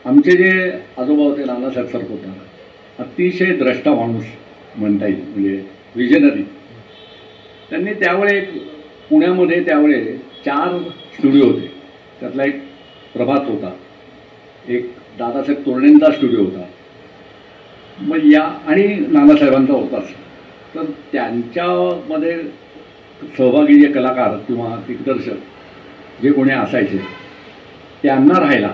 आमचे जे आजोबा होते नानासाहेब सरपोतदार, अतिशय द्रष्टा माणूस म्हणता येईल, म्हणजे विजनरी. त्यांनी त्यावेळे पुण्यामध्ये त्यावेळे 4 स्टुडिओ होते. त्यातला एक प्रभात होता, एक दादासाहेब तोरणेंचा स्टुडिओ होता, मग या आणि नानासाहेबांचा होताच. तर त्यांच्यामध्ये सहभागी जे कलाकार किंवा दिग्दर्शक जे कोणी असायचे त्यांना राहायला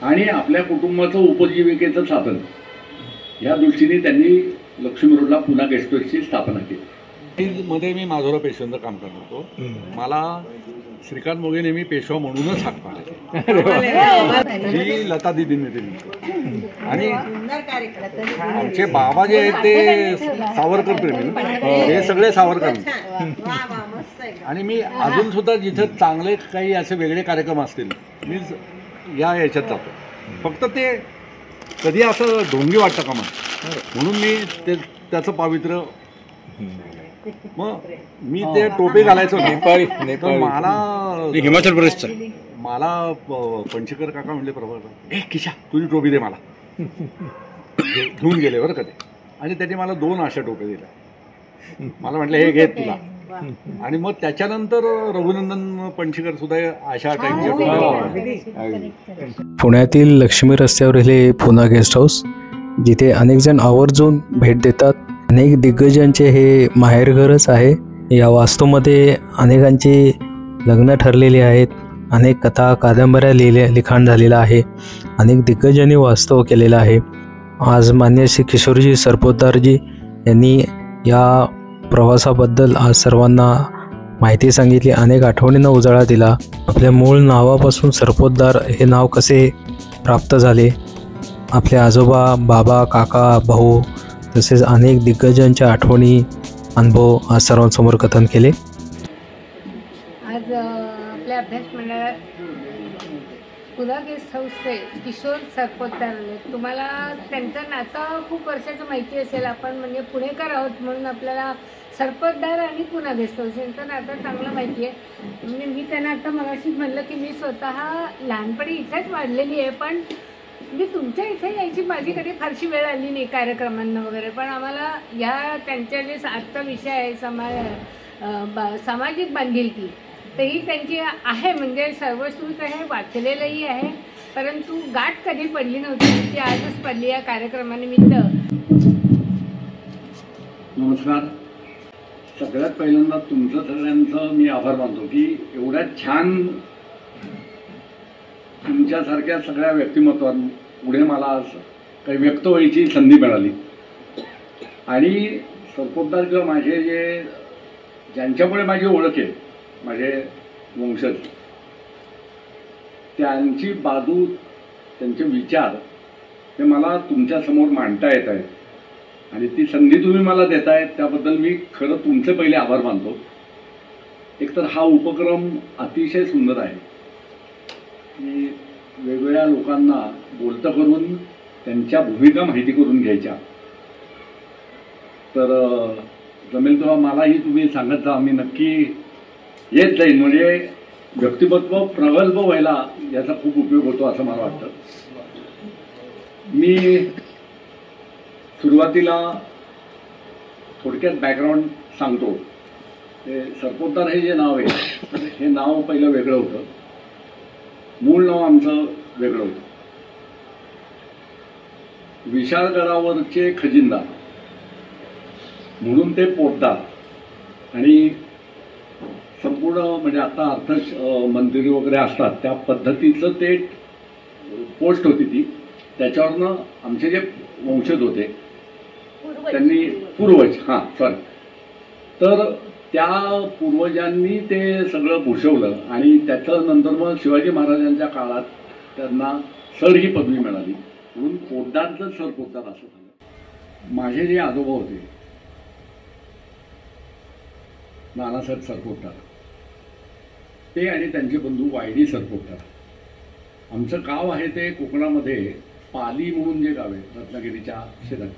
आणि आपल्या कुटुंबाचं उपजीविकेचं साधन या दृष्टीने त्यांनी लक्ष्मी रोडला पुन्हा गेस्ट हाऊसची स्थापना केली. मध्ये मी माधवराव पेशव्यांचं काम करत होतो. मला श्रीकांत मोघे नेहमी पेशवा म्हणूनच हाक मारायचे. ही लता दिदींनी दिली. आणि आमचे बाबा जे आहेत ते सावरकर प्रेमी, हे सगळे सावरकर. आणि मी अजून सुद्धा जिथे चांगले काही असे वेगळे कार्यक्रम असतील मी या याच्यात जातो. फक्त ते कधी असं ढोंगी वाटतं का म्हणून मी त्याचं पावित्र्य, मग मी ते टोपे घालायचो. नेपाळी मला हिमाचल प्रदेशचा मला पंचकर काका म्हणले, प्रभाकर ए किशा तुझी टोपी दे मला. घेऊन गेले बरं का ते. आणि त्यांनी मला 2 अशा टोप्या दिल्या. मला म्हटलं हे घे तुला. आणि मग त्याच्यानंतर रघुनंदन पणशीकर सुद्धा अशा टाईपचे. पुण्यातील लक्ष्मी रस्त्यावरील हे पुन्हा गेस्ट हाऊस, जिथे अनेक जण आवर्जून भेट देतात. अनेक दिग्गजांचे हे माहेरघरच आहे. या वास्तूमध्ये अनेकांची लग्न ठरलेली आहेत. अनेक कथा कादंबऱ्या लिखाण झालेलं आहे. अनेक दिग्गजांनी वास्तव केलेलं आहे. आज मान्य श्री किशोरजी सरपोतदारजी यांनी या प्रवासाबद्दल आज सर्वांना माहिती सांगितली. अनेक आठवणींना उजाळा दिला. आपल्या मूळ नावापासून सरपोतदार हे नाव कसे प्राप्त झाले, आपले आजोबा, बाबा, काका, भाऊ तसेच अनेक दिग्गजांच्या आठवणी, अनुभव आज सर्वांसमोर कथन केले. आज आपल्या अभ्यास मंडळात पुन्हा गेस्ट हाऊसचे किशोर सरपोतदार आले. तुम्हाला त्यांचं नातं खूप वर्षाचं माहिती असेल. आपण म्हणजे पुणेकर आहोत म्हणून आपल्याला सरपोतदार आणि पुन्हा गेस्ट हाऊस यांचं नातं चांगलं माहिती आहे. म्हणजे मी त्यांना आता मगाशीच म्हणलं की मी स्वतः लहानपणी इथेच वाढलेली आहे, पण म्हणजे तुमच्या इथे यायची माझी कधी फारशी वेळ आली नाही कार्यक्रमांना वगैरे. पण आम्हाला या त्यांच्या जे आजचा विषय आहे सामाजिक बांधिलकी, तर ही त्यांची आहे. म्हणजे सर्वश्रुत आहे, वाचलेलंही आहे, परंतु गाठ कधी पडली नव्हती, ती आजच पडली या कार्यक्रमानिमित्त. नमस्कार. सगळ्यात पहिल्यांदा तुमचं सगळ्यांचं मी आभार मानतो की एवढ्या छान तुमच्यासारख्या सगळ्या व्यक्तिमत्वांपुढे मला आज काही व्यक्त व्हायची संधी मिळाली. आणि सरपोतदार किंवा माझे जे ज्यांच्यामुळे माझी ओळख आहे, माझे वंशज, त्यांची बाजू, त्यांचे विचार हे मला तुमच्यासमोर मांडता येत आहेत. आणि ती संधी तुम्ही मला देतायत त्याबद्दल मी खरं तुमचे पहिले आभार मानतो. एकतर हा उपक्रम अतिशय सुंदर आहे की वेगवेगळ्या लोकांना बोलतं करून त्यांच्या भूमिका माहिती करून घ्यायच्या. तर जमेल तेव्हा मलाही तुम्ही सांगत जा, मी नक्की येत जाईन. म्हणजे व्यक्तिमत्व प्रगल्भ व्हायला याचा खूप उपयोग होतो असं मला वाटतं. मी सुरुवातीला थोडक्यात बॅकग्राऊंड सांगतो. ते सरपोतदार हे जे नाव आहे, हे नाव पहिलं वेगळं होतं. मूळ नाव आमचं वेगळं होतं. विशाळगडावरचे खजिनदार म्हणून ते पोतदार. आणि संपूर्ण म्हणजे आता अर्थ मंत्री वगैरे असतात त्या पद्धतीचं ते पोस्ट होती ती. त्याच्यावरनं आमचे जे वंशज होते त्यांनी तर त्या पूर्वजांनी ते सगळं भूषवलं. आणि त्याचं नंतर मग शिवाजी महाराजांच्या काळात त्यांना सर ही पदवी मिळाली म्हणून पोतदारचं सर पोतदार असं झालं. माझे जे आजोबा होते नानासाहेब सरपोतदार, ते आणि त्यांचे बंधू वायडी सरपोतदार. आमचं गाव आहे ते कोकणामध्ये पाली म्हणून जे गाव आहे रत्नागिरीच्या शेजारी,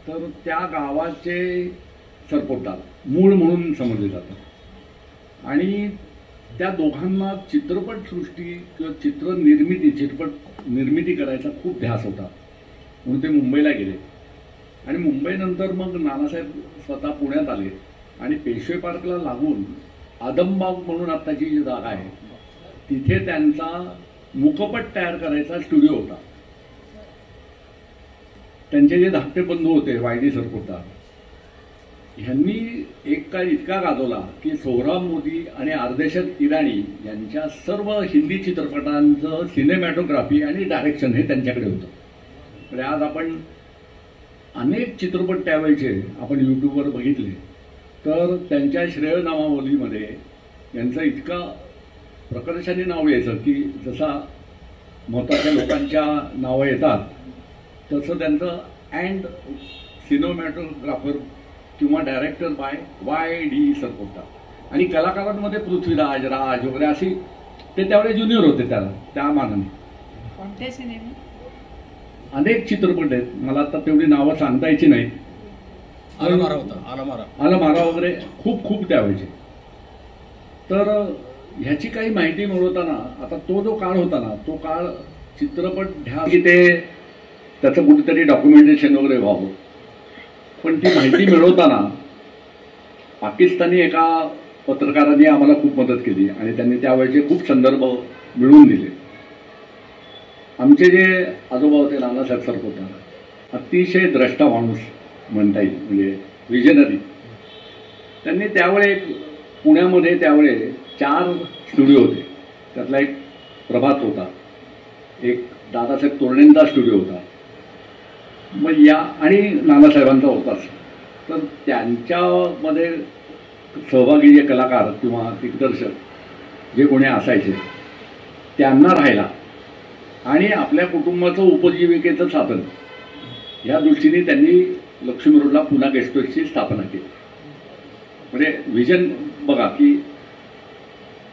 तर त्या गावाचे सरपोतदार मूळ म्हणून समजले जातात. आणि त्या दोघांना चित्रपटसृष्टी किंवा चित्रनिर्मिती, चित्रपट निर्मिती करायचा खूप ध्यास होता, म्हणून ते मुंबईला गेले. आणि मुंबईनंतर मग नानासाहेब स्वतः पुण्यात आले आणि पेशवे पार्कला लागून आदमबाग म्हणून आत्ताची जी जागा आहे तिथे त्यांचा मुखपट तयार करायचा स्टुडिओ होता. त्यांचे जे धाकटे बंधू होते वायडी सरपोतदार, ह्यांनी एक काळ इतका गाजवला की सोहराब मोदी आणि अर्देशद इराणी यांच्या सर्व हिंदी चित्रपटांचं सिनेमॅटोग्राफी आणि डायरेक्शन हे त्यांच्याकडे होतं. म्हणजे आज आपण अनेक चित्रपट त्यावेळेचे आपण यूट्यूबवर बघितले तर त्यांच्या श्रेयनामावलीमध्ये यांचं इतका प्रकर्षाने नाव यायचं की जसा महत्त्वाच्या लोकांच्या नावं येतात तसं त्यांचं अँड सिनेमॅटोग्राफर किंवा डायरेक्टर बाय वाय.डी. सरपोतदार. आणि कलाकारांमध्ये पृथ्वीराज, राज वगैरे अशी ते त्यावेळेस ज्युनियर होते त्या मानाने. कोणते सिनेमे? अनेक चित्रपट आहेत, मला आता तेवढी नावं सांगता यायची नाहीत. आलमारा होता, आलमारा वगैरे खूप खूप त्यावेळेचे. तर ह्याची काही माहिती मिळवताना आता तो जो काळ होता ना तो काळ चित्रपट की ते त्याचं कुठेतरी डॉक्युमेंटेशन वगैरे व्हावं, पण ती माहिती मिळवताना पाकिस्तानी एका पत्रकारांनी आम्हाला खूप मदत केली आणि त्यांनी त्यावेळेचे खूप संदर्भ मिळवून दिले. आमचे जे आजोबा होते नानासाहेब सरपोतदार, अतिशय द्रष्टा माणूस म्हणता येईल, म्हणजे विजनरी. त्यांनी त्यावेळे पुण्यामध्ये त्यावेळे 4 स्टुडिओ होते. त्यातला एक प्रभात होता, एक दादासाहेब तोरणेंचा स्टुडिओ होता, मग या आणि नानासाहेबांचा होताच. तर त्यांच्यामध्ये सहभागी जे कलाकार किंवा दिग्दर्शक जे कोणी असायचे त्यांना राहायला आणि आपल्या कुटुंबाचं उपजीविकेचं साधन या दृष्टीने त्यांनी लक्ष्मी रोडला पुन्हा गेस्ट हाऊसची स्थापना केली. म्हणजे विजन बघा की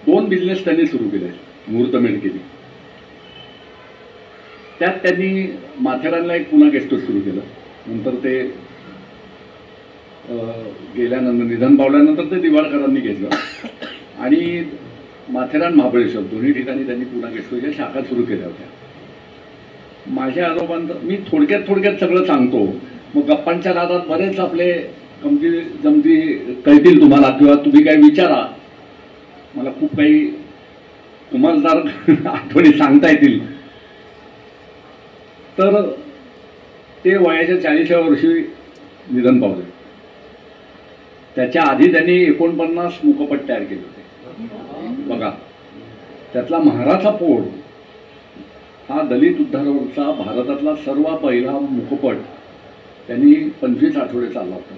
2 बिझनेस त्यांनी सुरू केले, मुहूर्तमेढ केली. त्यात त्यांनी माथेरानला एक पुन्हा गेस्ट हाऊस सुरू केलं. नंतर ते गेल्यानंतर निधन पावल्यानंतर ते दिवाळकरांनी घेतलं आणि माथेरान महाबळेश्वर दोन्ही ठिकाणी त्यांनी पुन्हा गेस्ट हाऊसच्या शाखा सुरू केल्या होत्या. माझ्या आजोबांचं मी थोडक्यात सगळं सांगतो, मग गप्पांच्या नादात बरेच आपले गमती जमती कळतील तुम्हाला किंवा तुम्ही काही विचारा, मला खूप काही कुमारदार आठवणी सांगता येतील. तर ते वयाच्या 40व्या वर्षी निधन पावले. त्याच्या आधी त्यांनी 49 मुखपट तयार केले होते. बघा, त्यातला महाराचा पोट हा दलित उद्धारावरचा भारतातला सर्व पहिला मुखपट त्यांनी 25 आठवडे चालला होता.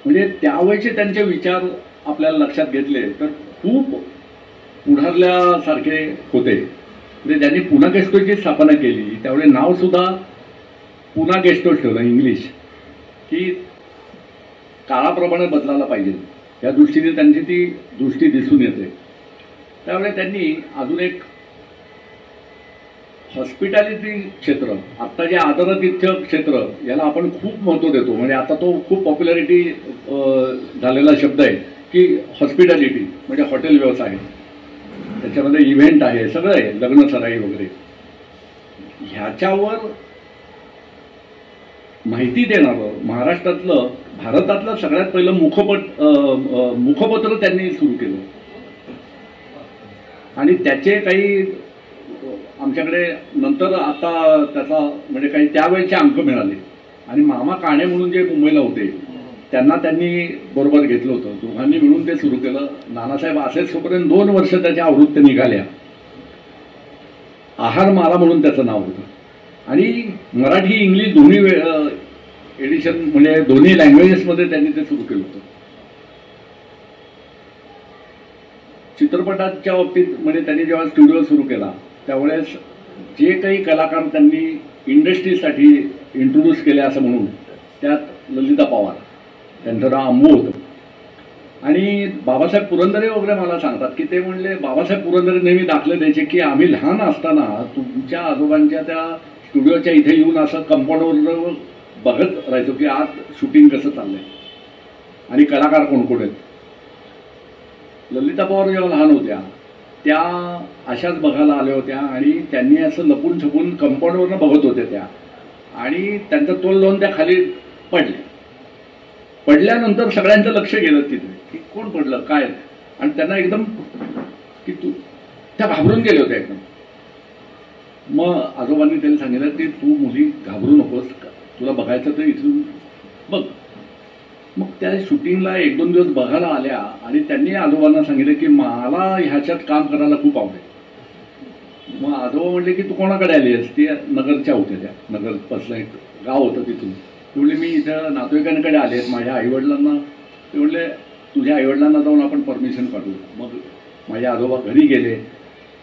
म्हणजे त्यावेळेचे त्यांचे विचार आपल्याला लक्षात घेतले तर खूप पुढारल्यासारखे होते. म्हणजे ज्यांनी पुन्हा गेस्ट हाऊसची स्थापना केली त्यावेळी नाव सुद्धा पुन्हा गेस्ट हाऊस ठेवलं इंग्लिश, की काळाप्रमाणे बदलायला पाहिजे या दृष्टीने त्यांची ती दृष्टी दिसून येते. त्यामुळे त्यांनी अजून एक हॉस्पिटॅलिटी क्षेत्र, आत्ता जे आदरातिथ्य क्षेत्र याला आपण खूप महत्त्व देतो, म्हणजे आता तो खूप पॉप्युलॅरिटी झालेला शब्द आहे की हॉस्पिटॅलिटी म्हणजे हॉटेल व्यवसाय, त्याच्यामध्ये इव्हेंट आहे, सगळं आहे, लग्न सराई वगैरे. ह्याच्यावर माहिती देणारं महाराष्ट्रातलं भारतातलं सगळ्यात पहिलं मुखपत्र त्यांनी सुरू केलं आणि त्याचे काही आमच्याकडे नंतर आता त्याचा म्हणजे काही त्यावेळेचे अंक मिळाले. आणि मामा काणे म्हणून जे मुंबईला होते त्यांना त्यांनी बरोबर घेतलं होतं, दोघांनी मिळून ते सुरू केलं. नानासाहेब असेच तोपर्यंत 2 वर्ष त्याच्या आवृत्त्या निघाल्या. आहारमाला म्हणून त्याचं नाव होतं आणि मराठी इंग्लिश दोन्ही एडिशन म्हणजे दोन्ही लँग्वेजेसमध्ये त्यांनी ते सुरू केलं होतं. चित्रपटाच्या बाबतीत म्हणजे त्यांनी जेव्हा स्टुडिओ सुरू केला त्यावेळेस जे काही कलाकार त्यांनी इंडस्ट्रीसाठी इंट्रोड्यूस केले असं म्हणून त्यात ललिता पवार, त्यांचं नाव अंबू होतं. आणि बाबासाहेब पुरंदरे वगैरे मला सांगतात की ते म्हणले बाबासाहेब पुरंदरे नेहमी दाखले द्यायचे की आम्ही लहान असताना तुमच्या आजोबांच्या त्या स्टुडिओच्या इथे येऊन असं कंपाऊंडवर बघत राहायचो की आज शूटिंग कसं चाललंय आणि कलाकार कोण कोण आहेत. ललिता पवार जेव्हा लहान होत्या त्या अशाच बघायला आल्या होत्या आणि त्यांनी असं लपून छपून कंपाऊंडवरनं बघत होत्या त्या, आणि त्यांचा तोल लावून त्या खाली पडल्या. पडल्यानंतर सगळ्यांचं लक्ष गेलं तिथे की कोण पडलं काय, आणि त्यांना एकदम की त्या घाबरून गेल्या होत्या एकदम. मग आजोबांनी त्यांनी सांगितलं की तू मुली घाबरू नकोस, तुला बघायचं तर इथून बघ. मग त्या शूटिंगला 1-2 दिवस बघायला आल्या आणि त्यांनी आजोबांना सांगितलं की मला ह्याच्यात काम करायला खूप आवडेल. मग आजोबा म्हणले की तू कोणाकडे आली आहेस? ती नगरच्या होत्या, त्या नगरपासलं एक गाव होतं तिथून. ती म्हणले मी इथं नातेवाईकांकडे आले आहेत माझ्या आईवडिलांना. ते म्हणले तुझ्या आईवडिलांना जाऊन आपण परमिशन काढू. मग माझे आजोबा घरी गेले,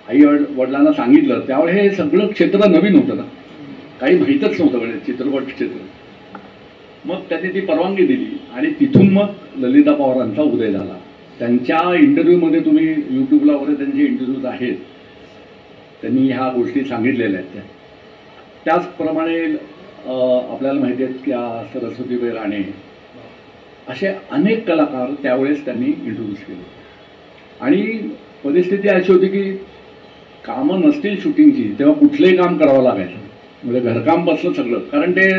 आई वडिलांना सांगितलं. त्यावेळी हे सगळं क्षेत्र नवीन होतं ना, काही माहीतच नव्हतं म्हणजे चित्रपट क्षेत्र. मग त्यांनी ती परवानगी दिली आणि तिथून मग ललिता पवारांचा उदय झाला. त्यांच्या इंटरव्ह्यूमध्ये तुम्ही यूट्यूबला वगैरे त्यांचे इंटरव्ह्यूज आहेत, त्यांनी ह्या गोष्टी सांगितलेल्या आहेत. त्याचप्रमाणे आपल्याला माहिती आहेत की सरस्वतीबाई राणे असे अनेक कलाकार त्यावेळेस त्यांनी इंट्रोड्यूस केले. आणि परिस्थिती अशी होती की कामं नसतील शूटिंगची तेव्हा कुठलंही काम करावं लागायचं, म्हणजे घरकाम बसलं सगळं. कारण ते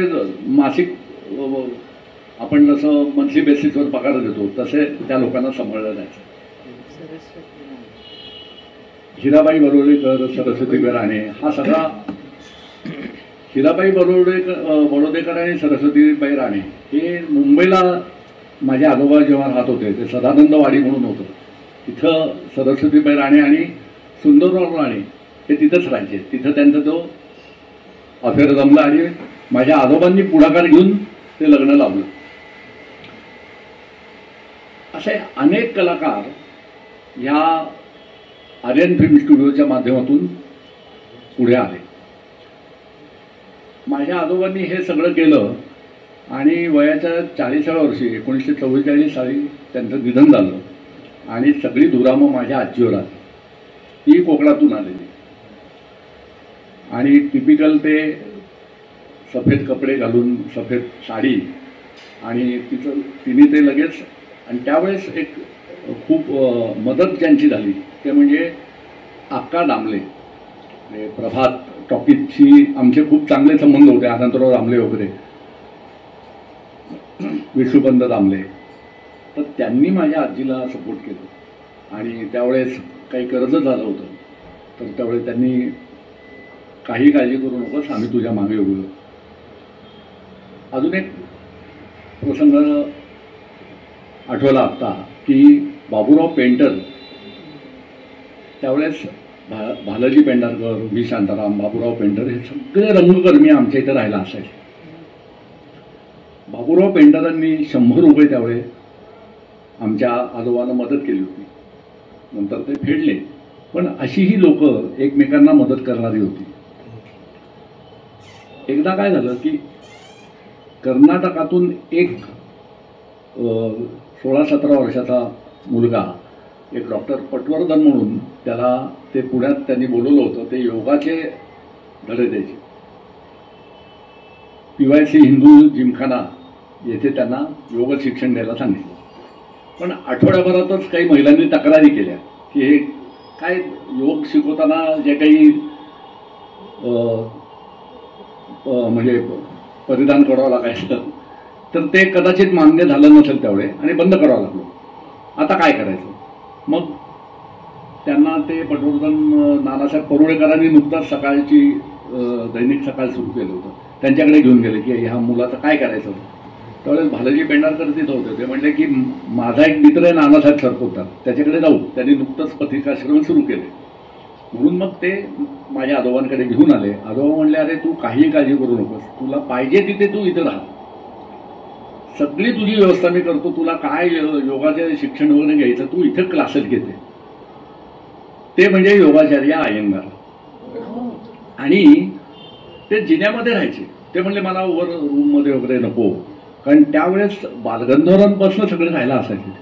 मासिक आपण जसं मंथली बेसिसवर पगार देतो तसे त्या लोकांना सांभाळलं जायचं. हिराबाई बरोडेकर, सरस्वतीबाई राणे हा सगळा, हिराबाई बरोडेकर आणि सरस्वतीबाई राणे हे मुंबईला माझे आजोबा जेव्हा राहत होते ते सदानंद वाडी म्हणून होतं, तिथं सरस्वतीबाई राणे आणि सुंदरराव राणे हे तिथंच राहायचे. तिथं त्यांचा तो अफेअर जमला आणि माझ्या आजोबांनी पुढाकार घेऊन ते लग्न लावलं. असे अनेक कलाकार ह्या आर्यन फिल्म स्टुडिओच्या माध्यमातून पुढे आले. माझ्या आजोबांनी हे सगळं केलं आणि वयाच्या 40व्या वर्षी 1944 साली त्यांचं निधन झालं. आणि सगळी धुरामं माझ्या आजीवर आली. ती कोकणातून आलेली आणि टिपिकल ते सफेद कपडे घालून, सफेद साडी, आणि तिने ते लगेच. आणि त्यावेळेस एक खूप मदत ज्यांची झाली ते म्हणजे अक्का दामले. प्रभात टॉकीजची आमचे खूप चांगले संबंध होते, अनंतराव दामले वगैरे, विष्णुपंत दामले. तर त्यांनी माझ्या आजीला सपोर्ट केलं. आणि त्यावेळेस काही कर्ज झालं होतं, तर त्यावेळेस त्यांनी काही काळजी करू नकोस, आम्ही तुझ्या मागे उभो. अजून एक प्रसंग आठवला आत्ता की बाबूराव पेंटर, त्यावेळेस भालजी पेंढारकर, व्ही शांताराम, बाबूराव पेंटर हे सगळे रंगकर्मी आमच्या इथे राहायला असायचे. बाबूराव पेंटरांनी 100 रुपये त्यावेळेस आमच्या आजोबांना मदत केली होती. नंतर ते फेडले, पण अशी ही लोक एकमेकांना मदत करणारी होती. एकदा काय झालं की कर्नाटकातून एक 16-17 वर्षाचा मुलगा, एक डॉक्टर पटवर्धन म्हणून, त्याला ते पुण्यात त्यांनी बोलवलं होतं. ते योगाचे धडे द्यायचे. PYC हिंदू जिमखाना येथे त्यांना योग शिक्षण द्यायला सांगितलं. पण आठवड्याभरातच काही महिलांनी तक्रारी केल्या की हे काय योग शिकवताना जे काही म्हणजे परिधान करावं लागायचं, तर ते कदाचित मान्य झालं नसेल त्यावेळे आणि बंद करावं लागलं. आता काय करायचं? मग त्यांना ते पटवर्धन नानासाहेब परुळेकरांनी नुकताच सकाळची दैनिक सकाळ सुरू केलं होतं, त्यांच्याकडे घेऊन गेले की ह्या मुलाचं काय करायचं. त्यावेळेस भालजी पेंढारकर तिथं होते. ते म्हणले की माझा एक मित्र आहे नानासाहेब सरपोतदार, त्याच्याकडे जाऊ. त्यांनी नुकतंच पत्रिकाश्रम सुरू केले. म्हणून मग ते माझ्या आजोबांकडे घेऊन आले. आजोबा म्हणले अरे तू काही काळजी करू नकोस, तुला पाहिजे तिथे तू इथं राहा, सगळी तुझी व्यवस्था मी करतो, तुला काय योगाचे शिक्षण वगैरे घ्यायचं तू इथं क्लासेस घेते. ते म्हणजे योगाचार्य अय्यंगार. आणि ते जिन्यामध्ये राहायचे. ते म्हणले मला वर रूममध्ये वगैरे नको, कारण त्यावेळेस बालगंधर्वांपासून सगळे राहायला असायचे.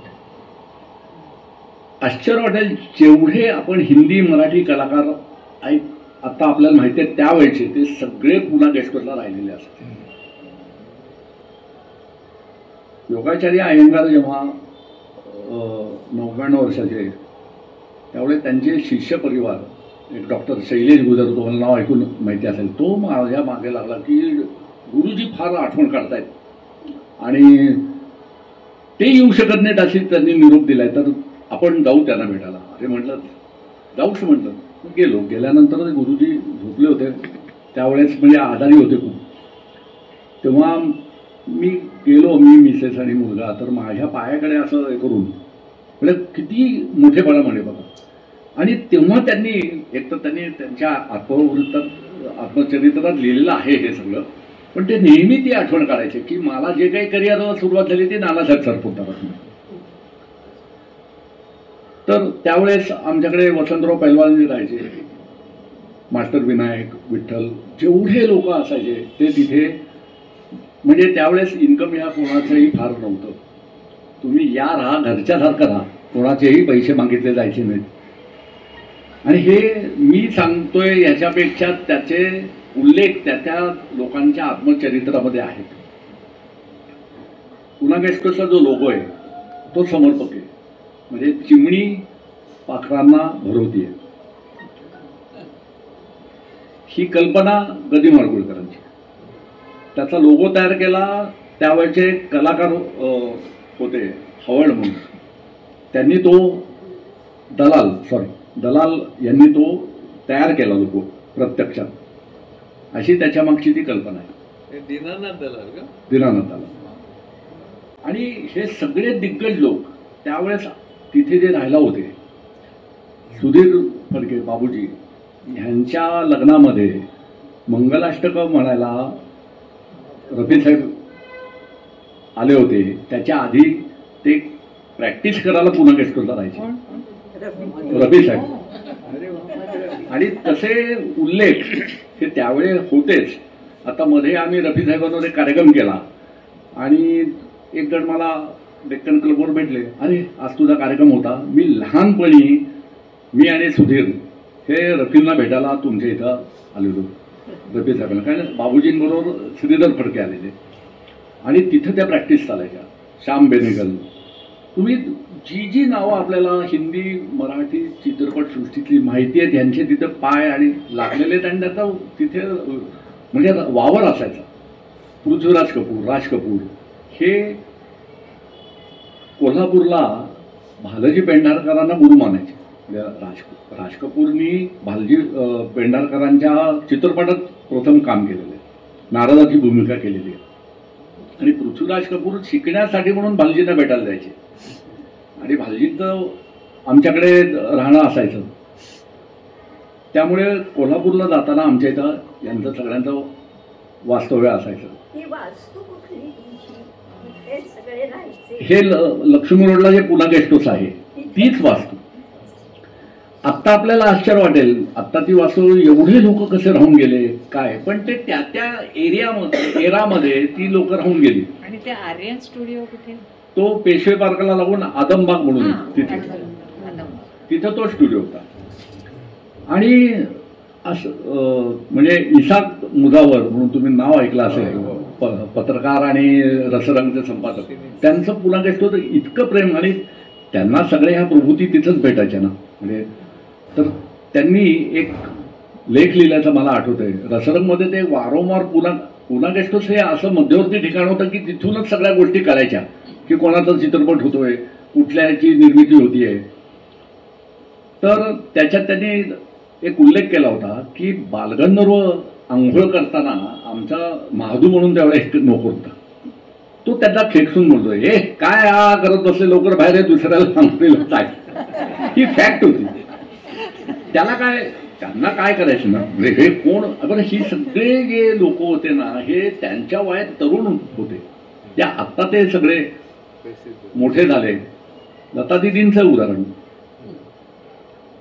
आश्चर्य वाटेल जेवढे आपण हिंदी मराठी कलाकार आता आपल्याला माहिती आहे त्यावेळेचे ते सगळे पुन्हा गेस्टवरला राहिलेले असतात. योगाचार्य अय्यंगार जेव्हा 99 वर्षाचे त्यामुळे त्यांचे शिष्य परिवार एक डॉक्टर शैलेश गुजर, तुम्हाला नाव ऐकून माहिती असेल, तो माझ्या मागे लागला की गुरुजी फार आठवण काढतायत आणि ते येऊ शकत नाहीत अशी त्यांनी निरोप दिलाय, तर आपण जाऊ त्यांना भेटायला. अरे म्हटलं जाऊच म्हटलं. गेलो. गेल्यानंतर गुरुजी झोपले होते त्यावेळेस, म्हणजे आजारी होते खूप. तेव्हा मी गेलो, मी मिसेस आणि मुलगा, तर माझ्या पायाकडे असं हे करून म्हणजे किती मोठेपणा म्हणे बघा. आणि तेव्हा त्यांनी एक तर त्यांनी त्यांच्या आत्मचरित्रात लिहिलेलं आहे हे सगळं, पण ते नेहमी ती आठवण काढायचे की मला जे काही करिअरला सुरुवात झाली ती नानासाहेब सरपोतदारातून. तर त्यावेळेस आमच्याकडे वसंतराव पैलवान राहायचे, मास्टर विनायक, विठ्ठल, जेवढे लोक असायचे ते तिथे. म्हणजे त्यावेळेस इन्कम या कोणाचंही फार नव्हतं. तुम्ही या राहा, घरच्यासारखं राहा, कोणाचेही पैसे मागितले जायचे नाहीत. आणि हे मी सांगतोय याच्यापेक्षा त्याचे उल्लेख त्या लोकांच्या आत्मचरित्रामध्ये आहेत. पुन्हा गेस्टचा जो लोगो आहे तो समर्पक आहे, म्हणजे चिमणी पाखरांना भरवतीये. ही कल्पना गदी माडगुळकरांची. त्याचा लोगो तयार केला त्यावेळेचे कलाकार होते हवळ म्हणून, त्यांनी तो दलाल यांनी तो तयार केला लोगो प्रत्यक्षात. अशी त्याच्या मागची ती कल्पना आहे. दीनानाथ दलाल का? दीनानाथ दलाल. आणि हे सगळे दिग्गज लोक त्यावेळेस तिथे जे राहायला होते, सुधीर फडके बाबूजी ह्यांच्या लग्नामध्ये मंगलाष्टकं म्हणायला रफी साहेब आले होते. त्याच्या आधी ते प्रॅक्टिस करायला पुन्हा गेस्टला राहायचे रफी साहेब. आणि तसे उल्लेख हे त्यावेळे होतेच. आता मध्ये आम्ही रफी साहेबांवर एक कार्यक्रम केला आणि एक जण मला डेक्कन क्लबवर भेटले, अरे आज तुझा कार्यक्रम होता. मी लहानपणी मी आणि सुधीर हे रफींना भेटायला तुमच्या इथं आलेलो, रफी साहेबांना. कारण बाबूजींबरोबर श्रीधर फडके आलेले आणि तिथं त्या प्रॅक्टिस चालायच्या. श्याम बेनेगल, तुम्ही जी नावं आपल्याला हिंदी मराठी चित्रपटसृष्टीतली माहिती आहे त्यांचे तिथं पाय आणि लागलेले आहेत. आणि त्याचा तिथे म्हणजे वावर असायचा. पृथ्वीराज कपूर, राज कपूर हे कोल्हापूरला भालजी पेंढारकरांना गुरु मानायचे. राज कपूरनी भालजी पेंढारकरांच्या चित्रपटात प्रथम काम केलेलं आहे, नारदाची भूमिका केलेली आहे. आणि पृथ्वीराज कपूर शिकण्यासाठी म्हणून भालजींना भेटायला जायचे आणि भालजींचं आमच्याकडे राहणं असायचं. त्यामुळे कोल्हापूरला जाताना आमच्या इथं यांचं सगळ्यांचं वास्तव्य असायचं. हे लक्ष्मी रोडला जे पुन्हा गेस्ट हाऊस आहे तीच वास्तू. आत्ता आपल्याला आश्चर्य वाटेल, आत्ता ती वास्तू एवढे लोक कसे राहून गेले काय, पण ते त्या एरामध्ये ती लोक राहून गेली. आणि ते आर्यन स्टुडिओ कुठे? तो पेशवे पार्कला लागून आदमबाग म्हणून तिथं तो स्टुडिओ होता. आणि असं म्हणजे इसाक मुजावर म्हणून तुम्ही नाव ऐकलं असेल, पत्रकार आणि रसरंगचे संपादक, त्यांचं पुन्हा गेस्ट होतं. इतकं प्रेम आणि त्यांना सगळ्या ह्या प्रभूती तिथंच भेटायच्या ना. म्हणजे तर त्यांनी एक लेख लिहिल्याचं मला आठवतंय. रसरंगमध्ये ते वारंवार पुन्हा गेस्ट हाऊस हे असं मध्यवर्ती ठिकाण होतं की तिथूनच सगळ्या गोष्टी कळायच्या की कोणाचा चित्रपट होतोय, कुठल्याची निर्मिती होतीये. तर त्याच्यात त्यांनी एक उल्लेख केला होता की बालगंधर्व आंघोळ करताना आमचा महादू म्हणून त्यावेळेस एक नोकर होता, तो त्याला खेकसून बोलतोय, हे काय करत बसले, लवकर बाहेर आहे, दुसऱ्याला सांगतील काय. ही फॅक्ट होती. त्यांना काय करायचं ना, म्हणजे हे कोण. आपण ही सगळे जे लोक होते ना हे त्यांच्या वयात तरुण होते. त्या आत्ता ते सगळे मोठे झाले. लता दिदींचं उदाहरण,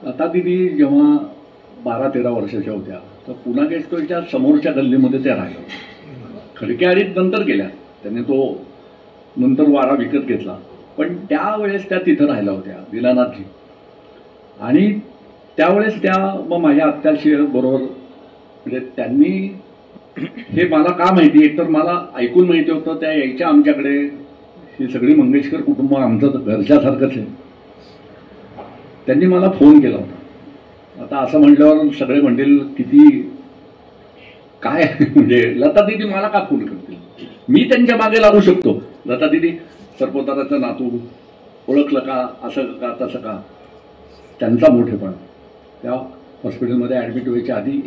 लता दिदी जेव्हा 12-13 वर्षाच्या होत्या तर पुन्हा गेस्ट हाऊसच्या समोरच्या गल्लीमध्ये त्या राहिल्या. खडकेआडीत नंतर गेल्या, त्यांनी तो नंतर वारा विकत घेतला, पण त्यावेळेस त्या तिथं राहिल्या होत्या दिनानाथजी. आणि त्यावेळेस त्या मग माझ्या आत्याशी बरोबर म्हणजे त्यांनी हे मला का माहिती, एकतर मला ऐकून माहिती होतं, त्या यायच्या आमच्याकडे. ही सगळी मंगेशकर कुटुंब आमचं घरच्यासारखंच आहे. त्यांनी मला फोन केला होता. आता असं म्हटल्यावर सगळे म्हणतील किती काय म्हणजे लता दिदी मला का फोन करतील, मी त्यांच्या मागे लागू शकतो. लता दिदी सरपोतदाराचं नातू, ओळखलं का, असं का तसं का. त्यांचा मोठेपणा. त्या हॉस्पिटलमध्ये ॲडमिट व्हायच्या आधी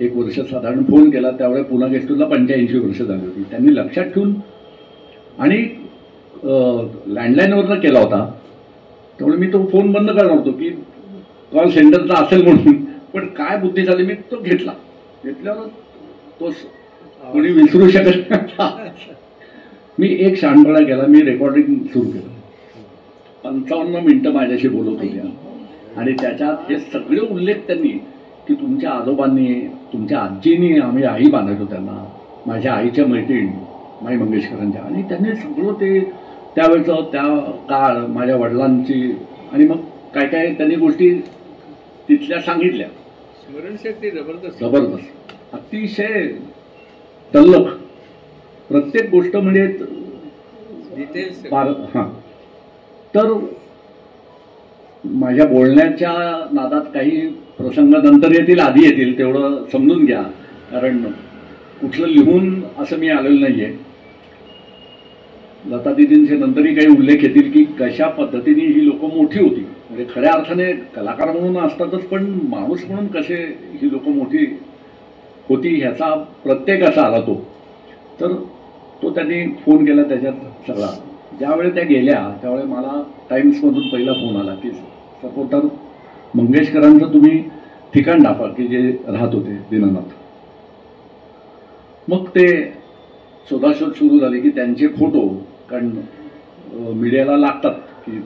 1 वर्ष साधारण फोन केला, त्यावेळेस पुन्हा गेस्ट हाऊसला 85 वर्ष झाली होती. त्यांनी लक्षात ठेवून आणि लँडलाईनवरनं केला होता, त्यामुळे मी तो फोन बंद करणार होतो की कॉल सेंटरचा असेल म्हणून. पण काय बुद्धी झाली, मी तो घेतल्यावर तो कोणी विसरू शकत नाही. मी एक शहाणपणा केला, मी रेकॉर्डिंग सुरू केलं. 55 मिनिटं माझ्याशी बोलत होत्या आणि त्याच्यात हे सगळे उल्लेख त्यांनी की तुमच्या आजोबांनी, तुमच्या आजीनी, आम्ही आई बांधायचो त्यांना, माझ्या आईच्या मैत्रीण माई मंगेशकरांच्या, आणि त्यांनी सगळं ते त्यावेळेचं त्या काळ, माझ्या वडिलांची, आणि मग काय काय त्यांनी गोष्टी तिथल्या सांगितल्या. स्मरणशक्ती जबरदस्त. अतिशय तल्लख, प्रत्येक गोष्ट म्हणजे डिटेल्स. हां. तर माझ्या बोलण्याच्या नादात काही प्रसंग नंतर येतील, आधी येतील, तेवढं समजून घ्या, कारण कुठलं लिहून असं मी आलेलं नाही आहे. लता दिदींचे नंतरही काही उल्लेख येतील की कशा पद्धतीने ही लोकं मोठी होती, म्हणजे खऱ्या अर्थाने कलाकार म्हणून असतातच, पण माणूस म्हणून कसे ही लोकं मोठी होती ह्याचा प्रत्येकाचा आला तो. तर तो त्यांनी फोन केला त्याच्यात सगळा. ज्यावेळी त्या गेल्या त्यावेळी मला टाइम्समधून पहिला फोन आला की सपोर्टर मंगेशकरांचं तुम्ही ठिकाण दाखवा की जे राहत होते दीनानाथ. मग ते शोधाशोध सुरू झाली की त्यांचे फोटो, कारण मीडियाला लागतात की,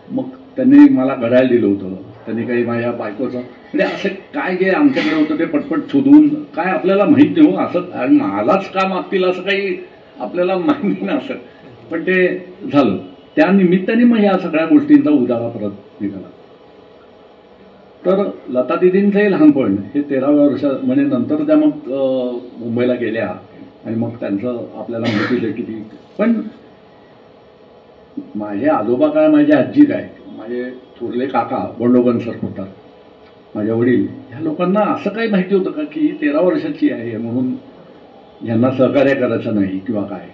मग त्यांनी मला घड्याळ दिलं होतं, त्यांनी काही माझ्या बायकोचं, म्हणजे असं काय जे आमच्याकडे होतं ते पटपट शोधून, काय आपल्याला माहीत नाही हो असं, आणि मलाच का मागतील असं काही आपल्याला माहिती नाही असं, पण ते झालं. त्या निमित्ताने मग ह्या सगळ्या गोष्टींचा उजाळा परत निघाला. तर लता दिदींचंही लहानपण हे 13व्या वर्षात, म्हणजे नंतर त्या मग मुंबईला गेल्या आणि मग त्यांचं आपल्याला माहितीच आहे किती. पण माझे आजोबा काय, माझी आजी काय, माझे थोरले काका बंडोबन सर होतात, माझ्या वडील, ह्या लोकांना असं काही माहिती होतं का की 13 वर्षाची आहे म्हणून यांना सहकार्य करायचं नाही किंवा काय.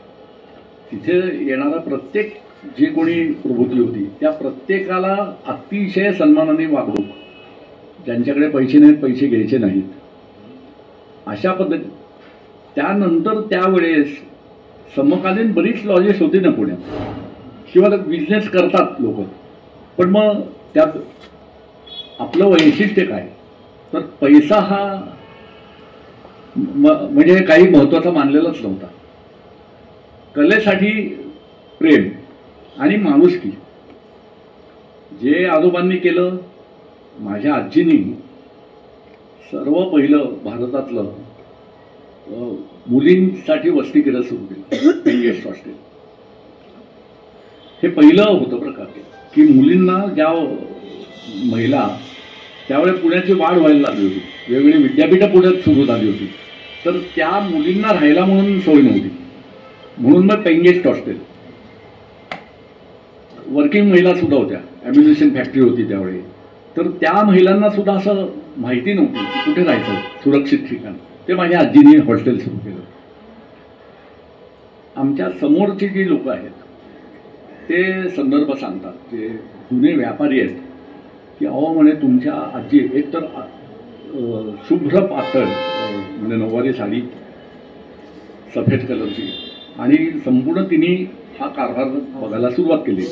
तिथे येणारा प्रत्येक जे कोणी प्रभूती होती त्या प्रत्येकाला अतिशय सन्मानाने वागणूक, ज्यांच्याकडे पैसे नाहीत पैसे घ्यायचे नाहीत अशा पद्धती. त्यानंतर त्यावेळेस समकालीन बरीच लॉजेस होती ना पुण्यात, किंवा बिझनेस करतात लोक, पण मग त्यात आपलं वैशिष्ट्य काय, तर पैसा हा म्हणजे काही महत्त्वाचा मानलेलाच नव्हता. कलेसाठी प्रेम आणि माणुसकी. जे आजोबांनी केलं, माझ्या आजीनी सर्व पहिलं भारतातलं मुलींसाठी वसतिगृह सुरू केलं, गेस्ट हॉस्टेल. हे पहिलं होतं प्रकार की मुलींना, ज्या महिला त्यावेळेस पुण्याची वाढ व्हायला लागली होती, वेगवेगळी विद्यापीठं पुण्यात सुरू झाली होती, तर त्या मुलींना राहायला म्हणून सोय नव्हती, म्हणून मग पेंगेस्ट हॉस्टेल. वर्किंग महिला सुद्धा होत्या, ॲम्युनिशन फॅक्टरी होती त्यावेळी, तर त्या महिलांना सुद्धा असं माहिती नव्हती की कुठे राहायचं सुरक्षित ठिकाण. ते माझ्या आजीने हॉस्टेल सुरू केलं. आमच्या समोरची जी लोक आहेत ते संदर्भ सांगतात, जे जुने व्यापारी आहेत, की अहो म्हणे तुमच्या आजी एकतर शुभ्र पातळ म्हणजे नऊवारी साडी सफेद कलरची, आणि संपूर्ण तिने हा कारभार बघायला सुरुवात केली.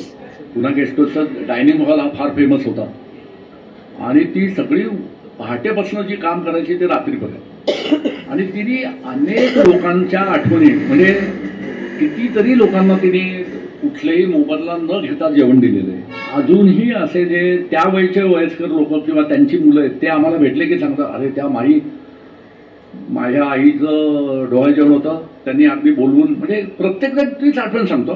पुन्हा गेस्ट हाऊसचा डायनिंग हॉल हा फार फेमस होता, आणि ती सगळी पहाटेपासून जी काम करायची ते रात्रीपर्यंत, आणि तिने अनेक लोकांच्या आठवणी, म्हणजे कितीतरी लोकांना तिने कुठल्याही मोबदला न घेता जेवण दिलेलं आहे. अजूनही असे जे त्यावेळचे वयस्कर लोक किंवा त्यांची मुलं आहेत ते आम्हाला भेटले की सांगतात, अरे त्या माझ्या आईचं डोहाळ जेवण होतं, त्यांनी अगदी बोलवून, म्हणजे प्रत्येक जण तीच आठवण सांगतो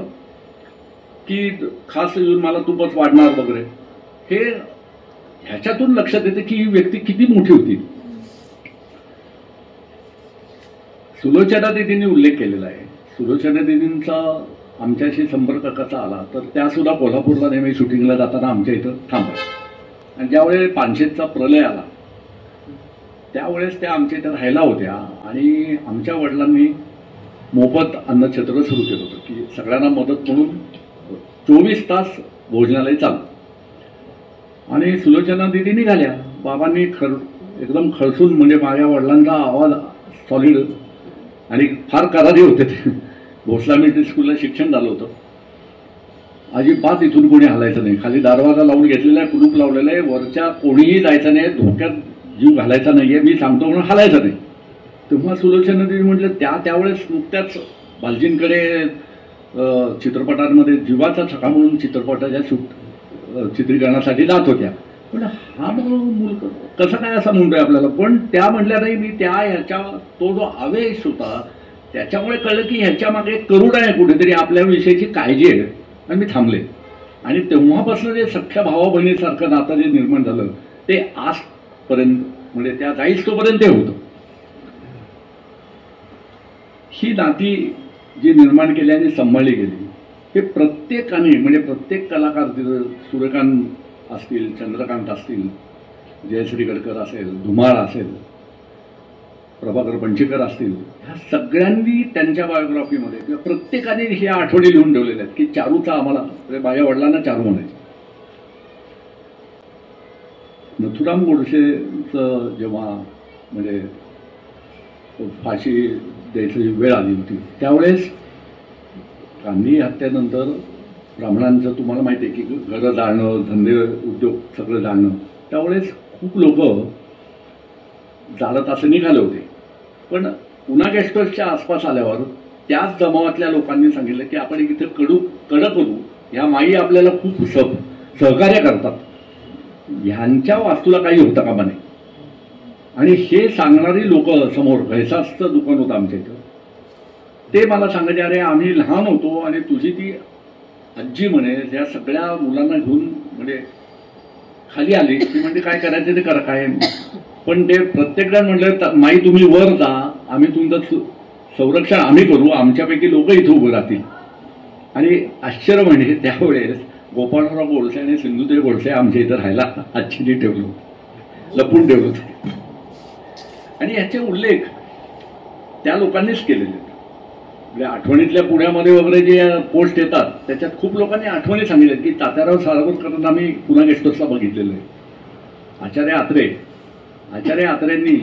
की खास येऊन मला तूपच वाढणार वगैरे. हे ह्याच्यातून लक्षात येते की ही व्यक्ती किती मोठी होती. सुलोचना दिदींनी उल्लेख केलेला आहे. सुलोचना दिदींचा आमच्याशी संपर्क कसा आला, तर त्या सुद्धा कोल्हापूरला नेहमी शूटिंगला जाताना आमच्या इथं थांबायच्या. आणि ज्यावेळेस पानशेतचा प्रलय आला त्यावेळेस त्या आमच्या इथे राहायला होत्या आणि आमच्या वडिलांनी मोफत अन्नछत्र सुरू केलं होतं की सगळ्यांना मदत म्हणून 24 तास भोजनालय चालू. आणि सुलोचना दिदी निघाल्या. बाबांनी एकदम खळसून म्हणजे माझ्या वडिलांचा आवाज सॉलिड आणि फार करारी होते ते. भोसला मिलिटरी स्कूलला शिक्षण झालं होतं. अजिबात इथून कोणी हलायचं नाही. खाली दरवाजा लावून घेतलेला आहे, कुलूप लावलेलं आहे, वरच्या कोणीही जायचं नाही, धोक्यात जीव घालायचा नाहीये, मी सांगतो म्हणून हलायचं नाही. तेव्हा सुलोचना देवी म्हटलं त्यावेळेस नुकत्याच बालजींकडे चित्रपटांमध्ये जीवाचा छका म्हणून चित्रपटाच्या चित्रीकरणासाठी जात होत्या. पण हा मूल कसं काय असं म्हणतोय आपल्याला. पण त्या म्हटल्या नाही मी ह्याच्या तो जो आवेश होता त्याच्यामुळे कळलं की ह्याच्या मागे करुण आहे, कुठेतरी आपल्याविषयीची काळजी आहे आणि मी थांबले. आणि तेव्हापासून जे सख्या भावा बहिणीसारखं नातं जे निर्माण झालं ते आजपर्यंत म्हणजे त्या जाईस्तोपर्यंत ते होतं. ही नाती जी निर्माण केली आणि सांभाळली गेली हे प्रत्येकाने म्हणजे प्रत्येक कलाकार सूर्यकांत असतील, चंद्रकांत असतील, जयश्री गडकर असेल, धुमाळ असेल, प्रभाकर पंचेकर असतील, ह्या सगळ्यांनी त्यांच्या बायोग्राफीमध्ये किंवा प्रत्येकाने ह्या आठवणी लिहून ठेवलेल्या आहेत की चारूचा आम्हाला म्हणजे माझ्या वडिलांना चारू म्हणायचे. नथुराम गोडसेचं जेव्हा म्हणजे फाशी द्यायची वेळ आली होती त्यावेळेस गांधी हत्येनंतर ब्राह्मणांचं तुम्हाला माहिती आहे की घरं जाणं, धंदे उद्योग सगळं जाणं, त्यावेळेस खूप लोक जाळत असं निघाले होते. पण पुन्हा गेस्ट हाऊसच्या आसपास आल्यावर त्याच जमावातल्या लोकांनी सांगितलं की आपण इथे कडू करू, ह्या माई आपल्याला खूप सहकार्य करतात, ह्यांच्या वास्तूला काही होतं कामा नाही. आणि हे सांगणारी लोक समोर घैसाचं दुकान होतं आमच्या इथं, ते मला सांगायचे अरे आम्ही लहान होतो आणि तुझी ती आजी म्हणे त्या सगळ्या मुलांना घेऊन म्हणजे खाली आली ती म्हणजे काय करायचं ते करा काय. पण ते प्रत्येकजण म्हटलं माई तुम्ही वर जा, आम्ही तुमचं संरक्षण आम्ही करू, आमच्यापैकी लोक इथं उभं राहतील. आणि आश्चर्य म्हणजे त्यावेळेस गोपाळराव गोडसे आणि सिंधुताई गोडसे आमच्या इथं राहायला आजची ठेवलो, लपून ठेवलं होतं. आणि याचे उल्लेख त्या लोकांनीच केलेले आहेत. म्हणजे आठवणीतल्या पुण्यामध्ये वगैरे जे पोस्ट येतात त्याच्यात खूप लोकांनी आठवणी सांगितल्यात की तात्याराव साळवणकरांना आम्ही पुन्हा गेस्ट हाऊसला बघितलेलं आहे. आचार्य आत्रेंनी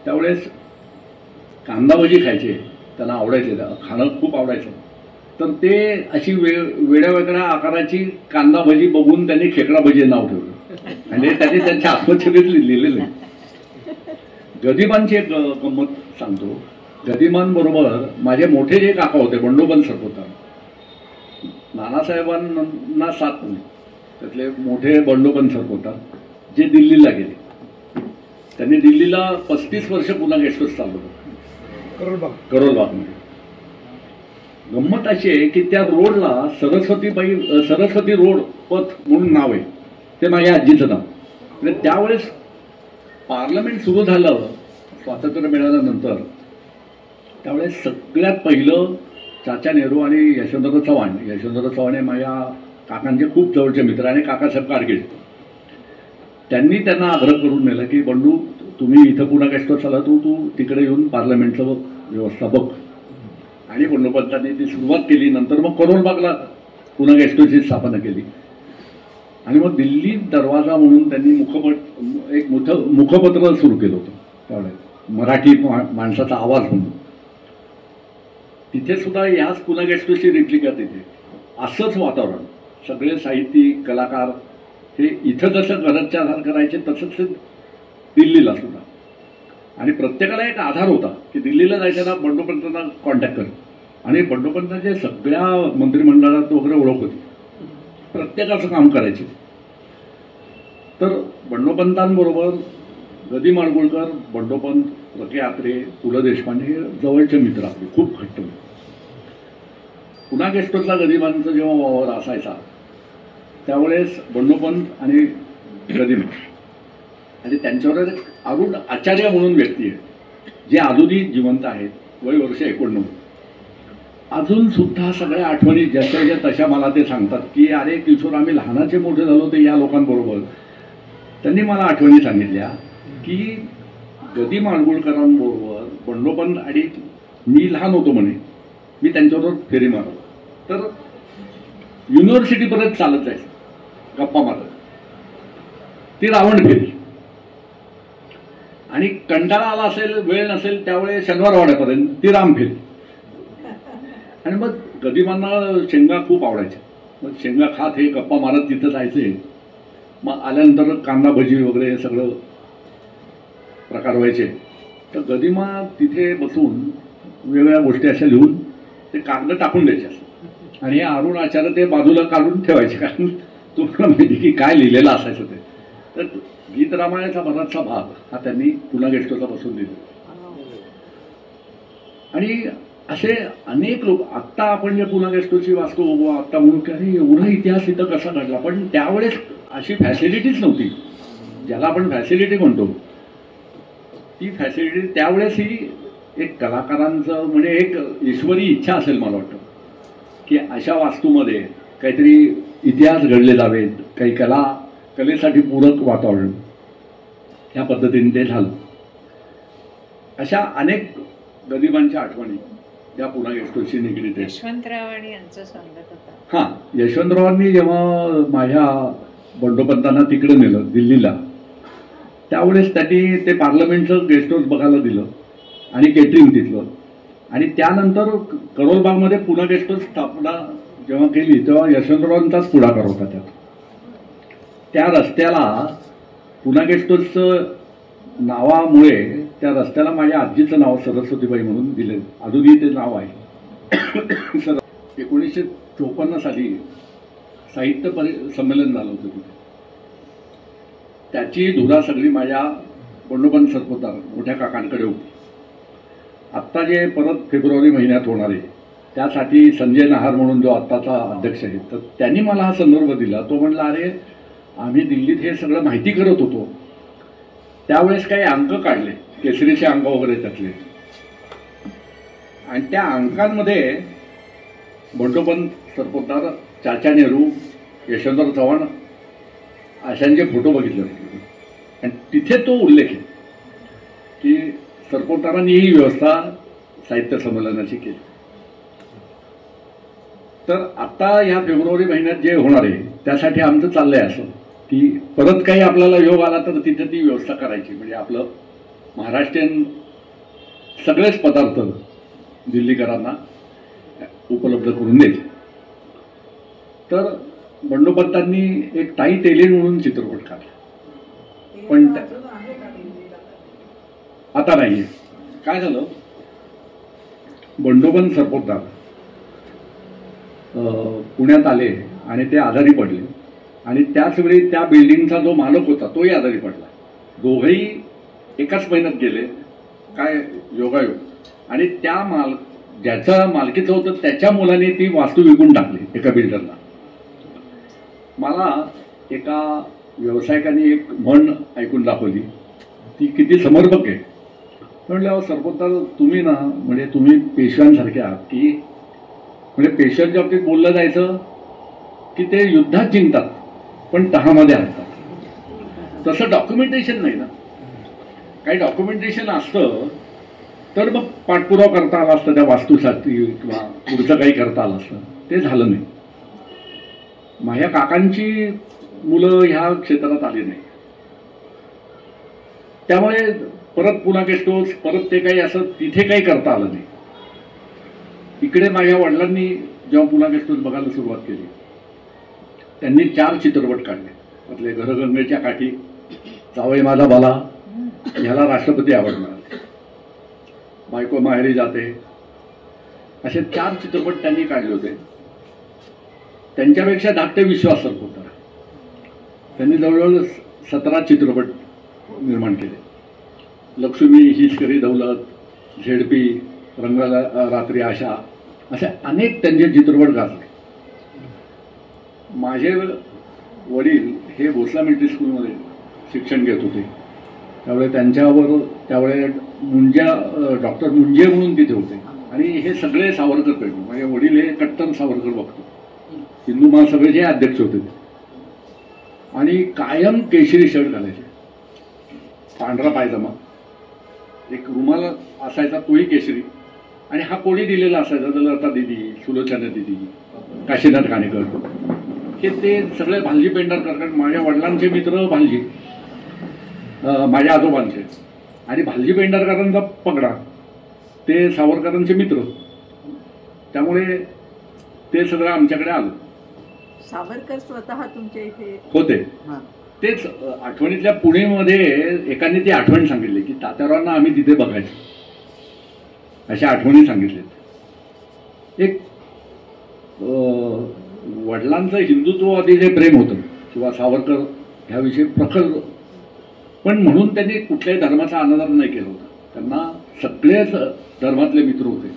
त्यावेळेस कांदा भजी खायचे, त्यांना आवडायचे, खाणं खूप आवडायचं. तर ते अशी वेगळ्या वेगळ्या आकाराची कांदा भजी बघून त्यांनी खेकडा भजी नाव ठेवलं आणि त्याने त्यांच्या आत्मचरित्र लिहिलेलं आहे. गदिमांची एक गंमत सांगतो. गदिमान बरोबर माझे मोठे जे काका होते बंडोपंत सरपोतदार, नानासाहेबांना 7 मुले, त्यातले मोठे बंडोपंत सरपोतदार जे दिल्लीला गेले. त्यांनी दिल्लीला 35 वर्ष पुन्हा गेस्ट हाऊस चालवलं करोलबागमध्ये. गंमत अशी आहे की त्या रोडला सरस्वती रोड पथ म्हणून नाव आहे, ते माझ्या आजीचं नाव. म्हणजे त्यावेळेस पार्लमेंट सुरू झालं स्वातंत्र्य मिळाल्यानंतर, त्यावेळेस सगळ्यात पहिलं चाचा नेहरू आणि यशवंतराव चव्हाण हे माझ्या काकांचे खूप जवळचे मित्र आणि काकासाहेब कारगिल, त्यांनी त्यांना आग्रह करून नेलं की बंडू तुम्ही इथं पुन्हा गेस्ट हाऊस आला, तू तिकडे येऊन पार्लमेंटचं व्यवस्था बघ. आणि बंडोपंतांनी ती सुरुवात केली. नंतर मग करोलबागला पुन्हा गेस्ट हाऊसची स्थापना केली. आणि मग दिल्ली दरवाजा म्हणून त्यांनी एक मुखपत्र सुरू केलं होतं त्यावेळेस, मराठी माणसाचा आवाज म्हणून. तिथे सुद्धा याच पुन्हा गेस्ट हाऊसची रिप्लिका तिथे असंच वातावरण, सगळे साहित्यिक कलाकार हे इथं जसं घरच्या आधार करायचे तसंच दिल्लीला सुद्धा. आणि प्रत्येकाला एक आधार होता की दिल्लीला जायचं ना बंडोपंतांना कॉन्टॅक्ट कर. आणि बंडोपंतांच्या सगळ्या मंत्रिमंडळात वगैरे ओळख होती, प्रत्येकाचं काम करायचे. तर बंडोपंतांबरोबर गदी माडगुळकर, बंडोपंत, रके आत्रे, पु ल देशपांडे हे जवळचे मित्र आपले, खूप घट्ट. पुन्हा गेस्ट हाऊसला गदिमांचा जेव्हा वावर असायचा त्यावेळेस बंडोपंत आणि गदिमा आणि त्यांच्यावर अरुण आचार्य म्हणून व्यक्ती आहे जे अजूनही जिवंत आहेत, वय वर्ष 89. अजून सुद्धा सगळ्या आठवणी जशाच्या तशा मला ते सांगतात की अरे किशोर आम्ही लहानाचे मोठे झालो ते या लोकांबरोबर. त्यांनी मला आठवणी सांगितल्या की गदी माडगुळकरांबरोबर बंडोपंत आणि मी लहान होतो म्हणे, मी त्यांच्याबरोबर फेरी मारत तर युनिव्हर्सिटीपर्यंत चालत जायचं गप्पा मारत, ती रावण फेरी. आणि कंटाळा आला असेल, वेळ नसेल त्यावेळेस शनिवारवाड्यापर्यंत ती राम फेरी. आणि मग गदिमांना शेंगा खूप आवडायच्या, मग शेंगा खात हे गप्पा मारत तिथं जायचे. मग आल्यानंतर कांदा भजी वगैरे हे सगळं प्रकार व्हायचे. तर गदिमा तिथे बसून वेगवेगळ्या गोष्टी अशा लिहून ते कागद टाकून द्यायचे असतात आणि अरुण आचार्य ते बाजूला काढून ठेवायचे, कारण तुम्हाला माहिती की काय लिहिलेलं असायचं ते. तर गीत रामायणाचा बराचसा भाग हा त्यांनी पुन्हा गेस्टोचा बसून दिला. आणि असे अनेक लोक, आत्ता आपण जे पुन्हा गेस्टोची वाचतो आत्ता म्हणून की अरे एवढा इतिहास इथं कसा घडला, पण त्यावेळेस अशी फॅसिलिटीच नव्हती. ज्याला आपण फॅसिलिटी म्हणतो ती फॅसिलिटी त्यावेळेस ही एक कलाकारांचं म्हणजे एक ईश्वरी इच्छा असेल मला वाटतं की अशा वास्तूमध्ये काहीतरी इतिहास घडले जावेत, काही कलेसाठी पूरक वातावरण, ह्या पद्धतीने ते झालं. अशा अनेक गदिमांच्या आठवणी या पुन्हा गेस्टोशी निगडीत आहेत. यशवंतराव आणि यांचं सांगत होता. हां, यशवंतरावांनी जेव्हा माझ्या बंडोपंतांना तिकडे नेलं दिल्लीला, त्यावेळेस त्यांनी ते पार्लमेंटचं गेस्ट हाऊस बघायला दिलं आणि केटरिंग तिथलं. आणि त्यानंतर करोलबागमध्ये पुन्हा गेस्ट हाऊस स्थापना जेव्हा केली तेव्हा यशवंतरावांचाच पुढाकार होता. त्या रस्त्याला पुन्हा गेस्ट हाऊसचं नावामुळे त्या रस्त्याला माझ्या आजीचं नाव सरस्वतीबाई म्हणून दिले, अजूनही ते नाव आहे. 1954 साली साहित्य संमेलन झालं होतं तिथे. त्याची धुरा सगळी माझ्या बंडोपंत सरपोतदार मोठ्या काकांकडे होती. आत्ता जे परत फेब्रुवारी महिन्यात होणार आहे त्यासाठी संजय नहार म्हणून जो आत्ताचा अध्यक्ष आहे, तर त्यांनी मला हा संदर्भ दिला. तो म्हणला अरे आम्ही दिल्लीत हे सगळं माहिती करत होतो, त्यावेळेस काही अंक काढले, केसरीचे अंक वगैरे त्यातले, आणि त्या अंकांमध्ये बंडोपंत सरपोतदार, चाचा नेहरू, यशवंतराव चव्हाण अशांचे फोटो बघितले होते. आणि तिथे तो उल्लेख आहे की सरपोतदारांनी ही व्यवस्था साहित्य संमेलनाची केली. तर आता ह्या फेब्रुवारी महिन्यात जे होणार आहे त्यासाठी आमचं चाललंय असं की परत काही आपल्याला योग आला तर तिथे ती व्यवस्था करायची, म्हणजे आपलं महाराष्ट्रीयन सगळेच पदार्थ दिल्लीकरांना उपलब्ध करून द्यायचे. तर बंडोपंतांनी एक ताई तेली म्हणून चित्रपट काढला, पण आता नाहीये. काय झालं, बंडोपंत सरपोतदार पुण्यात आले आणि ते आजारी पडले आणि त्याच वेळी त्या बिल्डिंगचा जो मालक होता तोही आजारी पडला. दोघंही एकाच महिन्यात गेले, काय योगायोग. आणि त्या ज्याचं मालकीचं होतं त्याच्या मुलाने ती वास्तू विकून टाकली एका बिल्डरला. मला एका व्यावसायिकाने एक म्हण ऐकून दाखवली, ती किती समर्पक आहे. म्हटलं सरपोतदार तुम्ही ना, म्हणजे तुम्ही पेशव्यांसारखे आहात की, म्हणजे पेशव्यांच्या बाबतीत बोललं जायचं की ते युद्धात जिंकतात पण तहामध्ये हरतात. तसं डॉक्युमेंटेशन नाही ना. काही डॉक्युमेंटेशन असतं तर मग पाठपुरावा करता आला असतं त्या वास्तूसाठी किंवा पुढचं काही करता आलं असतं, ते झालं नाही. माझ्या काकांची मुलं ह्या क्षेत्रात आली नाही, त्यामुळे परत पुन्हा गेस्ट हाऊस परत ते काही असं तिथे काही करता आलं नाही. इकडे माझ्या वडिलांनी जेव्हा पुन्हा गेस्ट हाऊस बघायला सुरुवात केली त्यांनी 4 चित्रपट काढले. त्यातले घरगंगेच्या काठी, जावई माझा बाला, ह्याला राष्ट्रपती आवडणार, बायको माहेरी जाते, असे 4 चित्रपट त्यांनी काढले होते. त्यांच्यापेक्षा धाकटे विश्वास सरपोतदार, त्यांनी जवळजवळ 17 चित्रपट निर्माण केले. लक्ष्मी, हीच करी दौलत, झेडपी, रंगाला रात्री आशा, असे अनेक त्यांचे चित्रपट गाजले. माझे वडील हे भोसला मिलिटरी स्कूलमध्ये शिक्षण घेत होते, त्यामुळे त्यांच्यावर त्यावेळे डॉक्टर मुंजे म्हणून तिथे होते. आणि हे सगळे सावरकर पैकी माझे वडील हे कट्टर सावरकर बघतो, हिंदू महासभेचे अध्यक्ष होते. आणि कायम केशरी शर्ट घालायचे, पांढरा पायजमा, एक रुमाल असायचा तोही केशरी, आणि हा कोणी दिलेला असायचा तर लता दिदी, सुलोचना दिदी, काशीनाथ काणेकर, हे ते सगळे भालजी पेंढारकर. कारण माझ्या वडिलांचे मित्र भालजी, माझ्या आजोबांचे, आणि भालजी पेंढारकरांचा पगडा ते सावरकरांचे मित्र, त्यामुळे ते सगळं आमच्याकडे आलं. सावरकर स्वतः तुमच्या इथे होते. तेच आठवणीतल्या पुणेमध्ये एकाने ती आठवण सांगितली की तात्यारावांना आम्ही तिथे बघायचो, अशा आठवणी सांगितल्यात. एक वडिलांचं हिंदुत्ववादी जे प्रेम होतं किंवा सावरकर ह्याविषयी प्रखर, पण म्हणून त्यांनी कुठल्याही धर्माचा अनादर नाही केला होता. त्यांना सगळेच धर्मातले मित्र होते,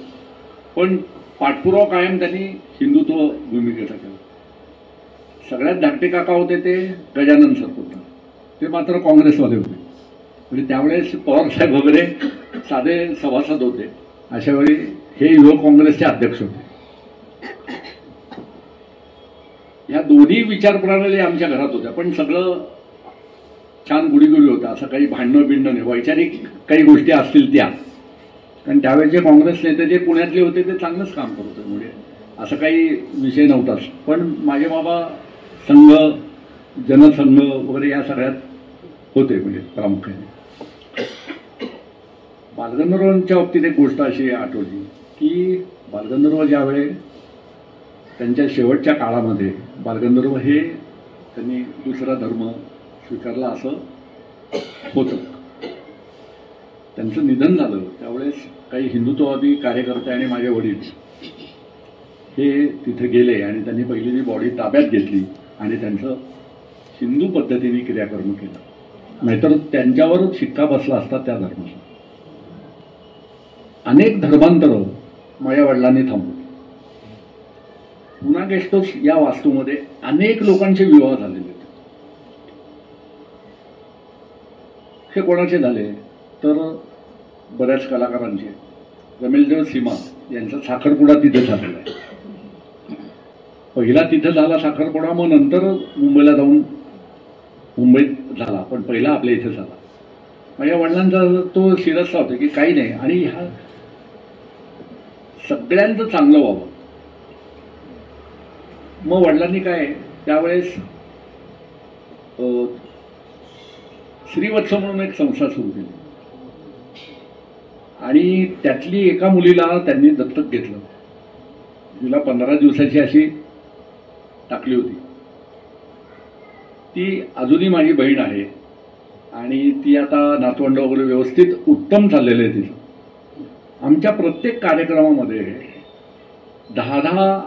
पण पाठपुरावा कायम त्यांनी हिंदुत्व भूमिकेचा केला. सगळ्यात धाकटे काका होते ते गजानन सरपोतदार, ते मात्र काँग्रेसवाले होते. म्हणजे त्यावेळेस पवारसाहेब वगैरे साधे सभासद होते. अशा वेळी हे युवक काँग्रेसचे अध्यक्ष होते. ह्या दोन्ही विचारप्रणाली आमच्या घरात होत्या, पण सगळं छान गुढीगुढी होतं. असं काही भांडणं बिंडणं नाही. वैचारिक काही गोष्टी असतील त्या, कारण त्यावेळेचे काँग्रेस नेते जे पुण्यातले होते ते चांगलंच काम करत होते, म्हणजे असं काही विषय नव्हताच. पण माझे बाबा संघ, जनसंघ वगैरे या सगळ्यात होते, म्हणजे प्रामुख्याने. बालगंधर्वांच्या बाबतीत एक गोष्ट अशी आठवली की बालगंधर्व ज्यावेळी त्यांच्या शेवटच्या काळामध्ये बालगंधर्व हे त्यांनी दुसरा धर्म स्वीकारला असं होतं. त्यांचं निधन झालं त्यावेळेस काही हिंदुत्ववादी कार्यकर्ते आणि माझे वडील हे तिथे गेले आणि त्यांनी पहिली ती बॉडी ताब्यात घेतली आणि त्यांचं हिंदू पद्धतीने क्रियाकर्म केलं. नाहीतर त्यांच्यावरच शिक्का बसला असता त्या धर्माचा. अनेक धर्मांतरं माझ्या वडिलांनी थांबवली. पुन्हा गेस्ट हाऊस या वास्तूमध्ये अनेक लोकांचे विवाह झालेले आहेत. हे कोणाचे झाले तर बऱ्याच कलाकारांचे. रमेशदेव सीमा यांचा साखरपुडा तिथे झालेला आहे. पहिला तिथं झाला साखरपुडा, मग नंतर मुंबईला जाऊन मुंबईत झाला, पण पहिला आपल्या इथे झाला. माझ्या वडिलांचा तो शिरस्ता होता की काही नाही आणि ह्या सगळ्यांचं चांगलं व्हावं. मग वडिलांनी काय त्यावेळेस श्रीवत्स म्हणून एक संस्था सुरू केली आणि त्यातली एका मुलीला त्यांनी दत्तक घेतलं. तिला 15 दिवसाची अशी टाकली होती. ती अजूनही माझी बहीण आहे आणि ती आता नातवंड वगैरे व्यवस्थित उत्तम चाललेलं आहे तिचं. आमच्या प्रत्येक कार्यक्रमामध्ये 10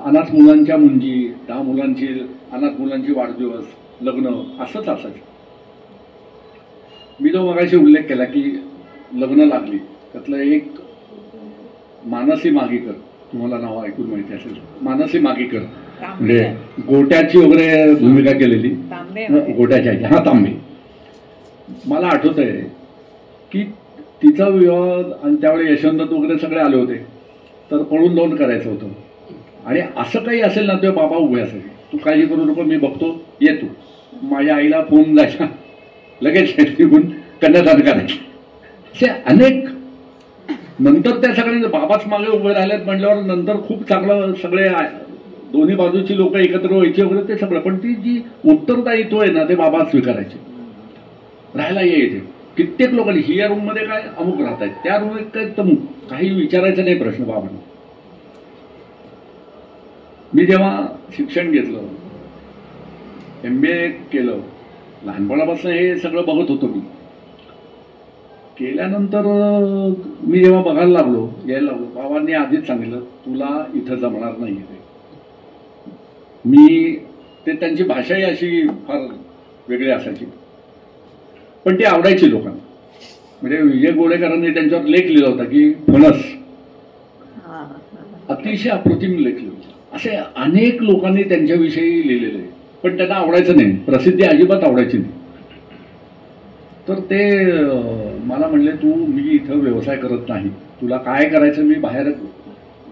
अनाथ मुलांच्या मुंजी, 10 मुलांची अनाथ मुलांची वाढदिवस, लग्न असंच असायचं. मी जो मगाशी उल्लेख केला की लग्न लागली त्यातलं एक मानसी मागीकर, तुम्हाला नाव ऐकून माहिती असेल, मानसी मागीकर म्हणजे गोट्याची वगैरे भूमिका केलेली, गोट्याच्या आईची, हा तांबे. मला आठवत आहे की तिचा विवाह आणि त्यावेळी यशवंत वगैरे सगळे आले होते, तर पळून जाऊन करायचं होतं. आणि असं काही असेल ना तेव्हा बाबा उभे असेल, तू काळजी करू नको, मी बघतो, ये तू. माझ्या आईला फोन जायचा, लगेच निघून कन्यादान करायचं. असे अनेक. नंतर त्या सगळ्यांनी बाबाच मागे उभे राहिलेत म्हटल्यावर नंतर खूप चांगलं सगळे दोन्ही बाजूची लोक एकत्र व्हायची वगैरे ते सगळं. पण ती जी उत्तरदायित्व आहे ना ते बाबा स्वीकारायचे. राहायला यायचे कित्येक लोकांनी, ही या रूममध्ये काय अमुक राहत आहेत, त्या रूममध्ये काय तमुक, काही विचारायचं नाही प्रश्न बाबांना. मी जेव्हा शिक्षण घेतलं, MBA केलं, लहानपणापासून हे सगळं बघत होतो मी. केल्यानंतर मी जेव्हा बघायला लागलो, यायला लागलो, बाबांनी आधीच सांगितलं तुला इथं जमणार नाही आहे. मी ते त्यांची भाषाही अशी फार वेगळी असायची, पण ती आवडायची लोकांना. म्हणजे विजय गोडेकरांनी त्यांच्यावर लेख लिहिला होता की फणस, अतिशय अप्रतिम लेख लिहिला. असे अनेक लोकांनी त्यांच्याविषयी लिहिलेले आहे, पण त्यांना आवडायचं नाही, प्रसिद्धी अजिबात आवडायची नाही. तर ते मला म्हणले तू, मी इथं व्यवसाय करत नाही, तुला काय करायचं मी बाहेर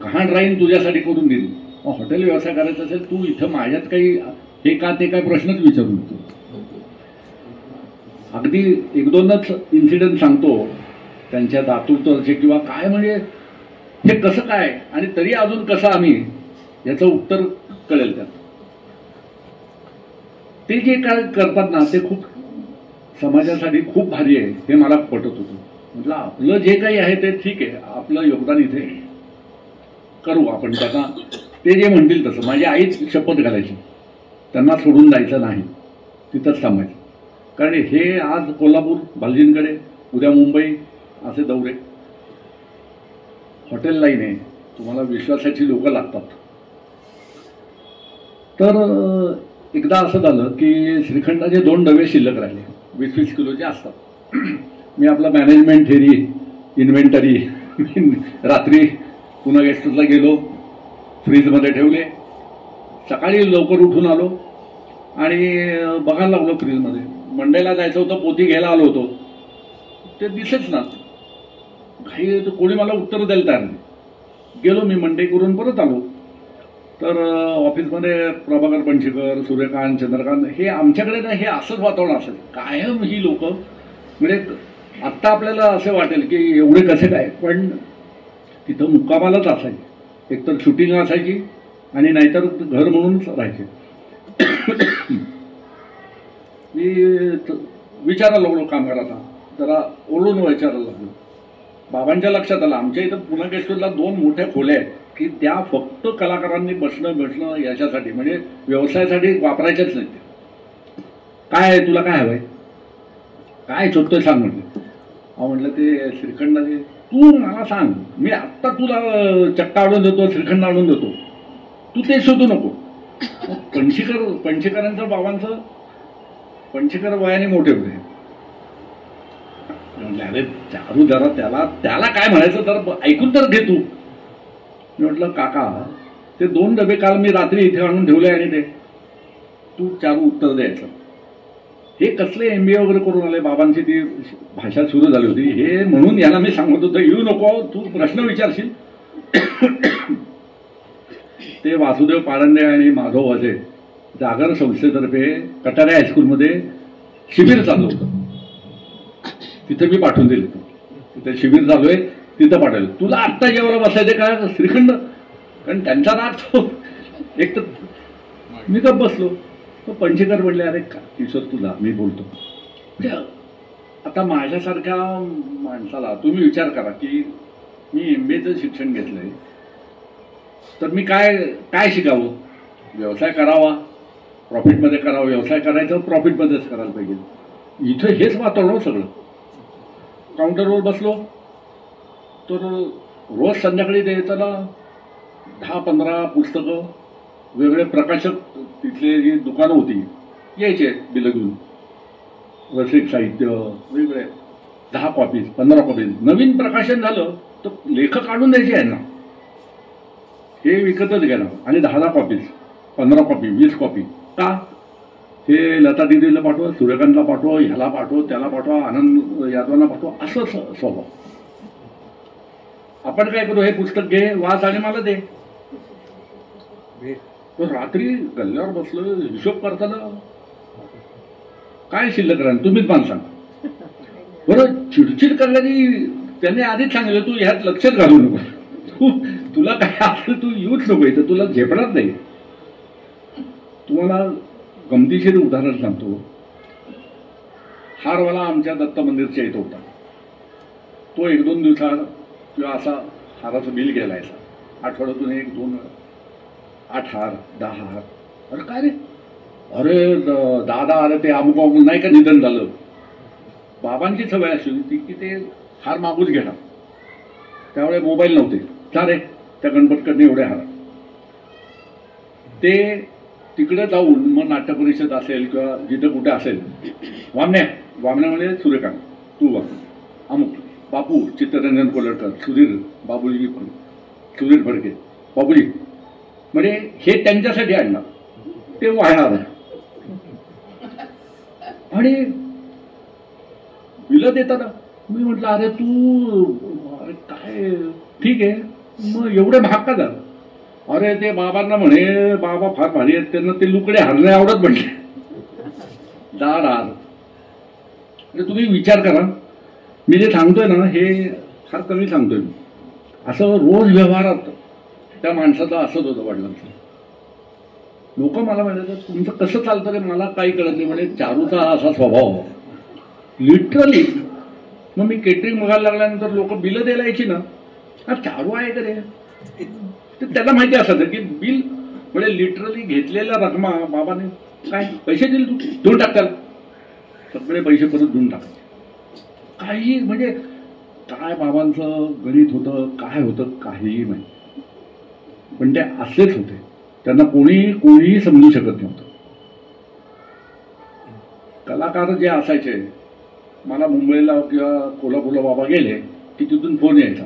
गहाण राहीन तुझ्यासाठी करून देईन. हॉटेल व्यवसाय करायचा असेल तू इथं माझ्यात काही हे का ते काय प्रश्नच विचारू नको. अगदी एक दोनच इन्सिडेंट सांगतो त्यांच्या दातृत्वाचे किंवा काय म्हणजे हे कसं काय आणि तरी अजून कसं आम्ही याचं उत्तर कळेल त्यात. ते जे काय करतात ना ते खूप समाजासाठी खूप भारी आहे हे मला पटत होतं. म्हटलं आपलं जे काही आहे ते ठीक आहे, आपलं योगदान इथे करू आपण. त्यांना ते जे म्हणतील तसं. माझी आईच शपथ घालायची त्यांना सोडून जायचं नाही, तिथंच थांबायचं. कारण हे आज कोल्हापूर बालजींकडे, उद्या मुंबई असे दौरे, हॉटेल लाईन आहे, तुम्हाला विश्वासाची लोक लागतात. तर एकदा असं झालं की श्रीखंडाचे 2 डबे शिल्लक राहिले, 20-20 किलोचे असतात. मी आपला मॅनेजमेंट थेरी इन्व्हेंटरी रात्री पुन्हा गेस्ट हाऊसला गेलो, फ्रीजमध्ये ठेवले. सकाळी लवकर उठून आलो आणि बघायला लागलो फ्रीजमध्ये. मंडईला जायचं होतं, पोती घ्यायला आलो होतो, ते दिसेच ना. काही कोणी मला उत्तर द्यायला तयार नाही. गेलो मी मंडई करून परत आलो तर ऑफिसमध्ये प्रभाकर पणशीकर, सूर्यकांत, चंद्रकांत हे आमच्याकडे ना हे असंच वातावरण असेल कायम. ही लोक म्हणजे आत्ता आपल्याला असं वाटेल की एवढे कसे काय, पण तिथं मुक्कामालाच असायचे. एकतर शूटिंग असायची आणि नाहीतर घर म्हणूनच राहायचे. मी विचारायला लागलो कामगारांना, जरा ओळून विचारायला लागलो. बाबांच्या लक्षात आलं आमच्या इथं पुन्हा गेस्टला 2 मोठ्या खोल्या आहेत की त्या फक्त कलाकारांनी बसणं याच्यासाठी, म्हणजे व्यवसायासाठी वापरायच्याच नाही. काय आहे तुला, काय हवंय, काय शोधतोय सांग म्हटलं. म्हटलं ते श्रीखंडाचे. तू मला सांग, मी आत्ता तुला चक्का आणून देतो, श्रीखंड आणून देतो, तू ते शोधू नको. पणशीकरांचं बाबांचं, पणशीकर वयाने मोठे होते. अरे चारू जरा त्याला काय म्हणायचं तर ऐकून तर घे तू. मी म्हटलं काका ते 2 डबे काल मी रात्री इथे आणून ठेवले आणि ते तू चारू उत्तर द्यायचं. हे कसले MBA वगैरे करून आले, बाबांची ती भाषा सुरू झाली होती हे म्हणून याला मी सांगत होतो येऊ नको, तू प्रश्न विचारशील. ते वासुदेव पाळंदे आणि माधव वाजे जागर संस्थेतर्फे कटारे हायस्कूलमध्ये शिबिर चालू होतं. तिथे मी पाठवून दिले. तिथे शिबिर चालू आहे, तिथं पाठवलं. तुला आत्ता जेवायला बसायचे का श्रीखंड, कारण त्यांचा राग तो. एक तर मी तर बसलो, तो पणशीकर म्हणले अरे का किशोर तुला मी बोलतो. आता माझ्यासारख्या माणसाला तुम्ही विचार करा की मी MBAचं शिक्षण घेतलंय तर मी काय शिकावं. व्यवसाय करावा, प्रॉफिटमध्ये करावा. व्यवसाय करायचा प्रॉफिटमध्येच करायला पाहिजे. इथं हेच वातावरण सगळं. काउंटरवर बसलो तर रोज संध्याकाळी देताना 10-15 पुस्तकं, वेगळे प्रकाशक तिथले जी दुकानं होती यायचे बिलं घेऊन, रसिक साहित्य वेगळे 10 कॉपीज 15 कॉपीज. नवीन प्रकाशन झालं तर लेखक काढून द्यायचे यांना, हे विकतच घेणार आणि 10 कॉपीज 15 कॉपी 20 कॉपी. का हे लता दिदीला पाठवा, सूर्यकांतला पाठवा, ह्याला पाठवा, त्याला पाठवा, आनंद यादवांना पाठवा, असं स्वभाव. आपण काय करू, हे पुस्तक घे वाच आणि मला दे. तर रात्री गल्ल्यावर बसलो हिशोब करताना काय शिल्लक राहील तुम्हीच मला सांगा बरं. चिडचिड करणारी त्याने आधीच सांगितलं तू ह्यात लक्षात घालू नको, तुला काय असेल तू येऊच नको इथं, तुला झेपणार नाही. तुम्हाला गमतीशीर उदाहरण सांगतो. हारवाला आमच्या दत्त मंदिरच्या इथं होता. तो 1-2 दिवसात किंवा असा हाराचं बिल घ्यायचा, आठवड्यातून 1-2 8 हार 10 हार. अरे काय रे, अरे दादा अरे ते अमुक नाही का निधन झालं. बाबांची सवय अशी होती की ते हार मागूच घेणार. त्यावेळे मोबाईल नव्हते. चाले त्या गणपतकडने एवढे हार. ते तिकडे जाऊन मग नाट्य परिषद असेल किंवा जिथं कुठे असेल, वामण्यामध्ये सूर्यकांत, तू अमुक, बापू चित्तरंजन कोलटकर, सुधीर बाबुली सुधीर फडके, बाबुली, म्हणजे हे त्यांच्यासाठी आणणार, ते वाहणार. आणि बिलं देताना मी म्हटलं अरे तू अरे काय ठीक आहे मग एवढे महाग का झालं. अरे ते बाबांना म्हणे बाबा फार भारी आहेत, त्यांना ते लुकडे हार नाही आवडत म्हटले. 10 हार म्हणजे तुम्ही विचार करा, मी जे सांगतोय ना हे फार कमी सांगतोय मी. असं रोज व्यवहारात त्या माणसाचं असंच होतं वडिलांचं. लोक मला म्हणायचं तुमचं कसं चालतं रे, मला काही कळत नाही. म्हणजे चारूचा असा स्वभाव लिटरली. मग मी केटरिंग बघायला लागल्यानंतर लोक बिलं द्यायला यायची ना, हा चारू आहे का रे, तर त्याला माहिती असायचं की बिल म्हणजे लिटरली घेतलेल्या रकमा बाबाने काय पैसे दिले तू देऊन टाकायला, सगळे पैसे परत देऊन टाकायचे. काही म्हणजे काय बाबांचं गणित होतं, काय होतं काहीही माहिती. पण ते असेच होते, त्यांना कोणीही समजू शकत नव्हतं. कलाकार जे असायचे, मला मुंबईला किंवा कोल्हापूरला बाबा गेले की तिथून फोन यायचा,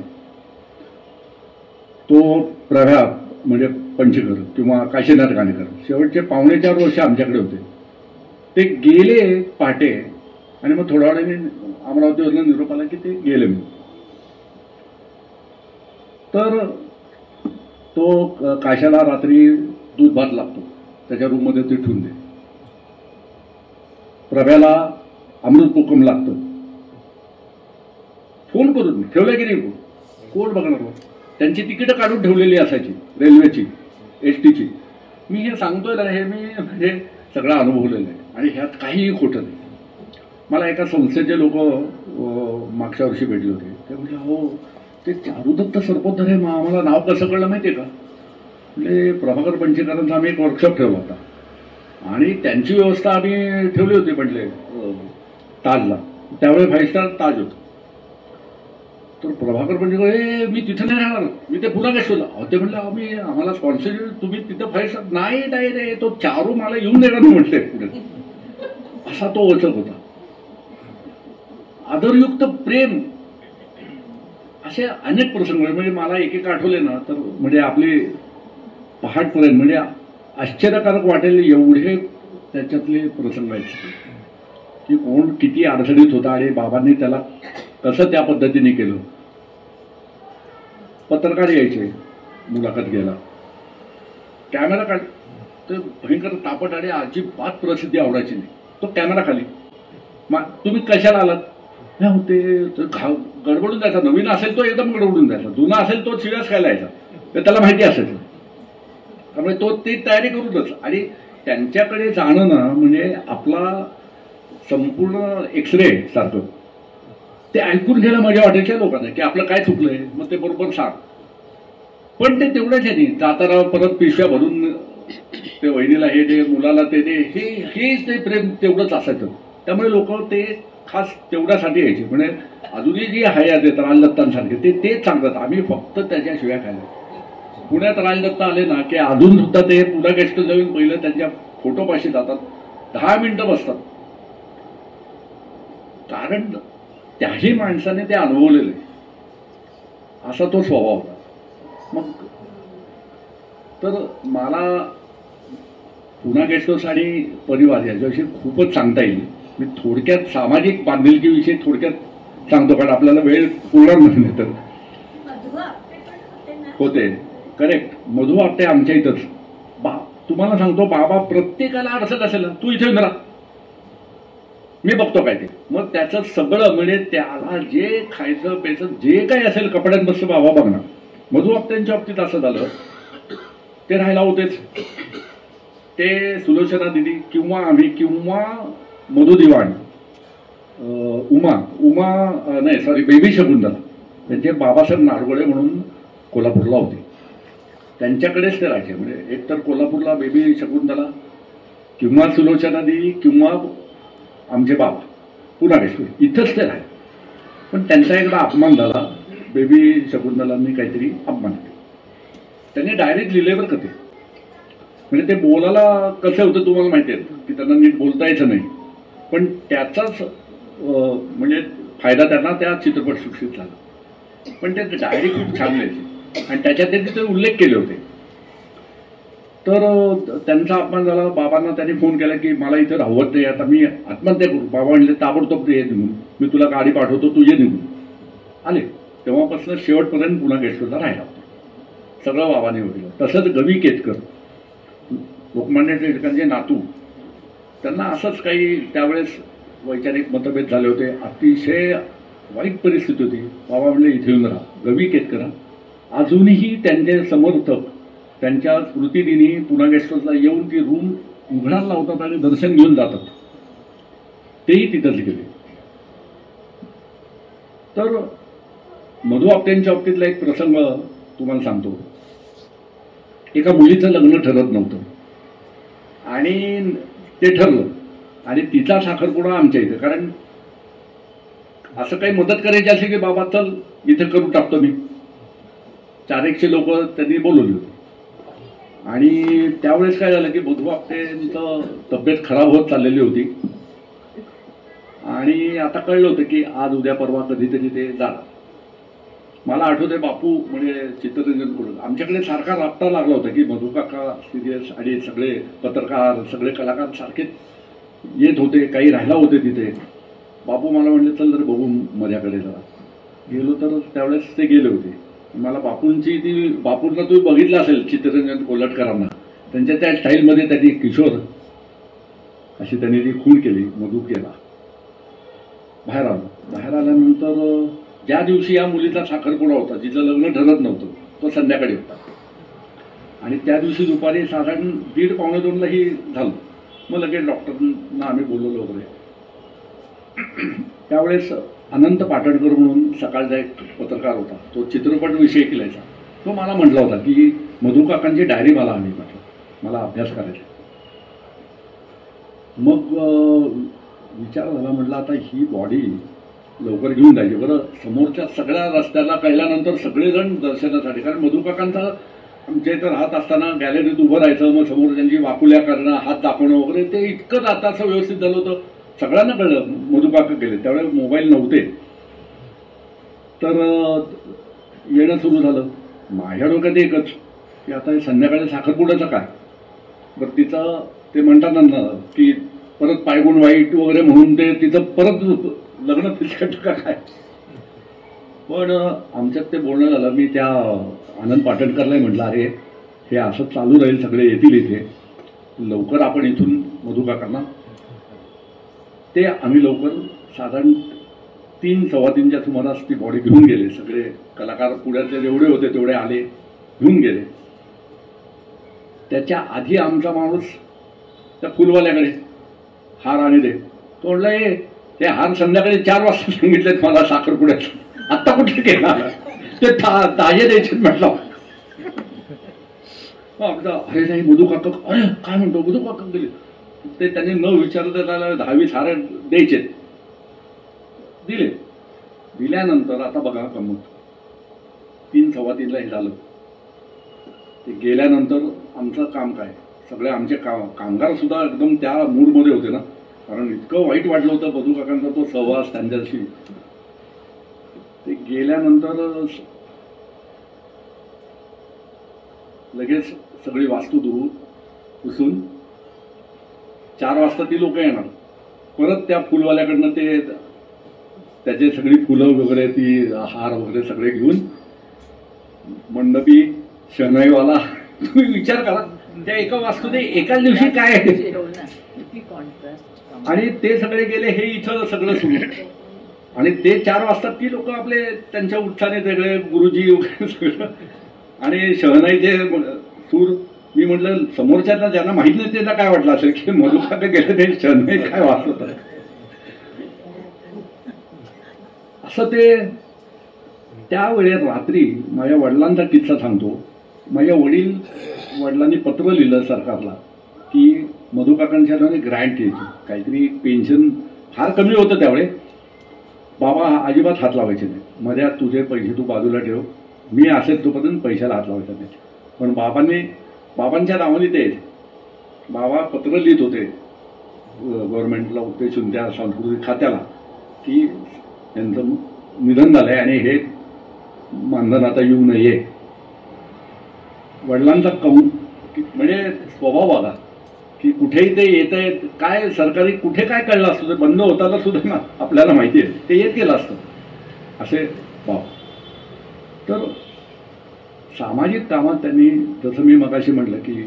तो प्रभा म्हणजे पंचकर किंवा काशीनाथ गाणेकर शेवटचे 4.5 वर्ष आमच्याकडे होते. ते गेले पहाटे आणि मग थोड्या वेळाने अमरावतीवरनं निरोप आला की ते गेले. मी तर तो काशाला रात्री दूध भात लागतो, त्याच्या रूममध्ये ते ठेवून दे. प्रभ्याला अमृत कोकम लागतं, फोन करून ठेवलं की नाही, कोण बघणार. त्यांची तिकीटं काढून ठेवलेली असायची रेल्वेची, एसटीची. मी हे सांगतोय ना, हे मी म्हणजे सगळं अनुभवलेलं आहे आणि ह्यात काहीही खोटं नाही. मला एका संस्थेचे लोक मागच्या वर्षी भेटले होते. ते म्हटलं हो ते चारुदत्त सरपोतदार आहे, आम्हाला नाव कसं कळलं माहिती आहे का. म्हणजे प्रभाकर पंचेकरांचा आम्ही एक वर्कशॉप ठेवला होता आणि त्यांची व्यवस्था आम्ही ठेवली होती म्हटले ताजला. त्यावेळी 5 स्टार ताज होतं. तर प्रभाकर पंचेकर मी तिथं नाही राहणार, मी ते पुन्हा गेस्टला. ते म्हटलं आम्हाला स्पॉन्सर तुम्ही तिथं 5 स्टार नाही रे, तो चारू मला येऊन देणार म्हटले पुढे. असा तो वचक होता, आदरयुक्त प्रेम. असे अनेक प्रसंग म्हणजे मला एक आठवले ना तर म्हणजे आपले पहाटपर्यंत म्हणजे आश्चर्यकारक वाटेल एवढे त्याच्यातले प्रसंग आहेत की कोण किती अडचणीत होता आणि बाबांनी त्याला कसं त्या पद्धतीने केलं. पत्रकार यायचे मुलाखत घ्यायला, कॅमेरा काढ, तर भयंकर तापट आणि अजिबात प्रसिद्धी आवडायची नाही. तो कॅमेरा खाली, तुम्ही कशाला आलात, ते गडबडून जायचा. नवीन असेल तो एकदम गडबडून जायचा, जुना असेल तो शिव्यास खायला यायचा. तर त्याला माहिती असायचं, त्यामुळे तो ती तयारी करूनच. आणि त्यांच्याकडे जाणं ना म्हणजे आपला संपूर्ण एक्सरे सारखं. ते ऐकून घ्यायला मजा वाटायच्या लोकांना की आपलं काय चुकलंय, मग ते बरोबर सांग. पण ते तेवढंच आहे, जाताना परत पिशव्या भरून ते वहिनीला हे दे, मुलाला ते दे, हे ते प्रेम तेवढंच असायचं. त्यामुळे लोक ते खास तेवढ्यासाठी यायचे. म्हणजे अजूनही जी हयात आहेत राजदत्तांसारखे तेच सांगतात, आम्ही फक्त त्याच्या शिव्या खायला. पुण्यात राजदत्त आले ना की अजून सुद्धा ते पुन्हा गेस्ट जाऊन पहिलं त्यांच्या फोटोपाशी जातात, 10 मिनिटं बसतात. कारण त्याही माणसाने ते अनुभवलेलं आहे, असा तो स्वभाव होता. मग तर मला पुन्हा गेस्ट हाऊस आणि परिवार याच्याविषयी खूपच सांगता येईल. मी थोडक्यात सामाजिक बांधिलकीविषयी थोडक्यात सांगतो, कारण आपल्याला वेळ पुरणार नाही. तर होते करेक्ट, मधु आपटे आमच्या इथंच. तुम्हाला सांगतो, बाबा प्रत्येकाला अडचण असेल, तू इथे येऊन राहा, मी बघतो काय ते. मग त्याचं सगळं म्हणजे त्याला जे खायचं प्यायचं जे काही असेल कपड्यांपासून बाबा बघणार. मधु आपट्यांच्या बाबतीत असं झालं, ते राहायला होतेच. ते सुलोचना दिदी किंवा आम्ही किंवा मधु दिवाण, उमा नाही सॉरी बेबी शकुंतला, त्यांचे बाबासाहेब नाडगोळे म्हणून कोल्हापूरला होते, त्यांच्याकडेच ते राहायचे. म्हणजे एकतर कोल्हापूरला बेबी शकुंतला किंवा सुलोचना दिदी किंवा आमचे बाबा पुन्हा गेले, इथंच ते राहिले. पण त्यांचा एकदा अपमान झाला, बेबी शकुंतलांनी काहीतरी अपमान केला. त्यांनी डायरेक्ट लिहिले बरं का ते. म्हणजे ते बोलायला कसं होतं तुम्हाला माहिती आहे की त्यांना नीट बोलता यायचं नाही. पण त्याचाच म्हणजे फायदा त्यांना त्या चित्रपट सृष्टीत झाला. पण ते डायरी खूप छान लिहायचे आणि त्याच्यात ते तिथे उल्लेख केले होते. तर त्यांचा अपमान झाला. बाबांना त्यांनी फोन केला की मला इथं राहवत नाही, आता मी आत्महत्या करू. बाबा म्हणले ताबडतोब ये निघून, मी तुला गाडी पाठवतो, तू ये निघून. आले. तेव्हापासून शेवटपर्यंत पुन्हा गेस्टला राहिला होता. सगळं बाबाने होईल. तसंच गवी केतकर, लोकमान्य टिळकांचे नातू, त्यांना असंच काही त्यावेळेस वैचारिक मतभेद झाले होते, अतिशय वाईट परिस्थिती होती. बाबा म्हणले इथे येऊन राहा. रवी केतकर अजूनही त्यांचे समर्थक त्यांच्या स्मृतिदिनी पुन्हा गेस्ट हाऊसला येऊन ती रूम उघडायला लावतात आणि दर्शन घेऊन जातात. तेही तिथंच गेले. तर मधु आपटेंच्या बाबतीतला एक प्रसंग तुम्हाला सांगतो. एका मुलीचं लग्न ठरत नव्हतं आणि ते ठरलं आणि तिचा साखरपुडा आमच्या इथं. कारण असं काही मदत करायची असेल की बाबा चल इथं करून टाकतो मी. 400 लोक त्यांनी बोलवली होती. आणि त्यावेळेस काय झालं की मधु आपटेंचं तब्येत खराब होत चाललेली होती आणि आता कळलं होतं की आज उद्या परवा कधीतरी ते जाणार. मला आठवते बापू म्हणजे चित्तरंजन कुलकर्णी आमच्याकडे सारखा राबता लागला होता की मधु काका सिरियस आणि सगळे पत्रकार सगळे कलाकार सारखे येत होते, काही राहिला होते तिथे. बापू मला म्हणले चल जर बघू माझ्याकडे जरा. गेलो तर त्यावेळेस ते गेले होते. मला बापूंची ती बापूंना तुम्ही बघितलं असेल चित्तरंजन कोल्हटकरांना त्यांच्या त्या स्टाईलमध्ये त्यांनी किशोर अशी त्यांनी ती खूण केली. मधु केला. बाहेर आलो. बाहेर आल्यानंतर ज्या दिवशी या मुलीचा साखरपुडा होता जिचं लग्न ठरत नव्हतं तो संध्याकाळी होता आणि त्या दिवशी दुपारी साधारण 1:30-1:45 ही झालं. मग लगेच डॉक्टरांना आम्ही बोलवलं वगैरे. त्यावेळेस अनंत पाटणकर म्हणून सकाळचा एक पत्रकार होता, तो चित्रपट विषयी केलायचा. तो मला म्हटला होता की मधु काकांची डायरी मला हवी, म्हटलं मला अभ्यास करायचा. मग विचार झाला, म्हटलं आता ही बॉडी लवकर घेऊन जायची. बरं समोरच्या सगळ्या रस्त्याला कळल्यानंतर सगळेजण दर्शनासाठी, कारण मधु काकांचा आमच्या इथं राहत असताना गॅलरीत उभं राहायचं, मग समोर त्यांची वाकुल्या करणं, हात दाखवणं वगैरे ते इतकं आता असं व्यवस्थित झालं होतं. सगळ्यांना कळलं मधु काका गेले. त्यावेळेस मोबाईल नव्हते. तर येणं सुरू झालं. माझ्या डोक्यात एकच की आता हे संध्याकाळी साखरपुड्याचं काय. बरं तिचं ते म्हणतात ना की परत पायगुण वाईट वगैरे म्हणून ते तिचं परत लग्न फिसकट का काय. पण आमच्यात ते बोलणं झालं. मी त्या आनंद पाटणकरलाही म्हटलं अरे हे असं चालू राहील, सगळे येतील इथे, लवकर आपण इथून मधु काकांना. ते आम्ही लवकर साधारण 3-3:15च्या सुमारास ती बॉडी घेऊन गेले. सगळे कलाकार पुण्यातले जेवढे होते तेवढे आले, घेऊन गेले. त्याच्या आधी आमचा माणूस त्या फुलवाल्याकडे हार आणि दे. तो म्हणला ते हार संध्याकाळी 4 वाजता सांगितलेत मला साखरपुड्याचं, आत्ता कुठे केला ते ताजे द्यायचे म्हटलं. अरे नाही मधु काका, अरे काय म्हणतो मधु काका गेले. ते त्यांनी न विचारता त्याला 10-20 हार द्यायचे. दिले. दिल्यानंतर आता बघा गंमत, 3-3:15ला हे झालं. ते गेल्यानंतर आमचं काम काय, सगळे आमचे कामगार सुद्धा एकदम त्या मूडमध्ये होते ना, कारण इतकं वाईट वाटलं होतं मधु काकांचा तो सहवास त्यांच्याशी. ते गेल्यानंतर लगेच सगळी वास्तू पुसून 4 वाजता ती लोक येणार. परत त्या फुलवाल्याकडनं ते त्याचे सगळी फुलं वगैरे ती हार वगैरे सगळे घेऊन मंडपी शनाईवाला. तुम्ही विचार करा त्या एका वास्तूने एकाच दिवशी काय आहे. आणि ते सगळे गेले. हे इथं सगळं सुरू. आणि ते 4 वाजता ती लोक आपले त्यांच्या उत्साहाने सगळे गुरुजी वगैरे सगळं. आणि शहनाईचे सूर. मी म्हटलं समोरच्या ज्यांना माहित नाही त्यांना काय वाटलं असेल की मधु काका गेले ते शहनाई काय वाचत असं. ते त्यावेळेस रात्री माझ्या वडिलांचा किस्सा सांगतो. माझ्या वडिलांनी पत्र लिहिलं सरकारला की मधु काकांच्या नावाने ग्रँट यायची, काहीतरी पेन्शन फार कमी होतं त्यावेळे. बाबा अजिबात हात लावायचे नाही. मध्ये तुझे पैसे तू बाजूला ठेव, मी असेच तोपर्यंत पैशाला हात लावायचा नाही. पण बाबांच्या नावाने ते बाबा पत्र लिहित होते गव्हर्नमेंटला, उद्देशून त्या सांस्कृतिक खात्याला की त्यांचं निधन झालंय आणि हे मानधन आता येऊ नये. वडिलांचा म्हणजे स्वभाव बघा की कुठेही ते येत आहेत, काय सरकारी कुठे काय कळलं असतं ते बंद होताना सुद्धा ना आपल्याला माहिती आहे ते येत गेलं असतं असे भाव. तर सामाजिक कामात त्यांनी, जसं मी मगाशी म्हटलं की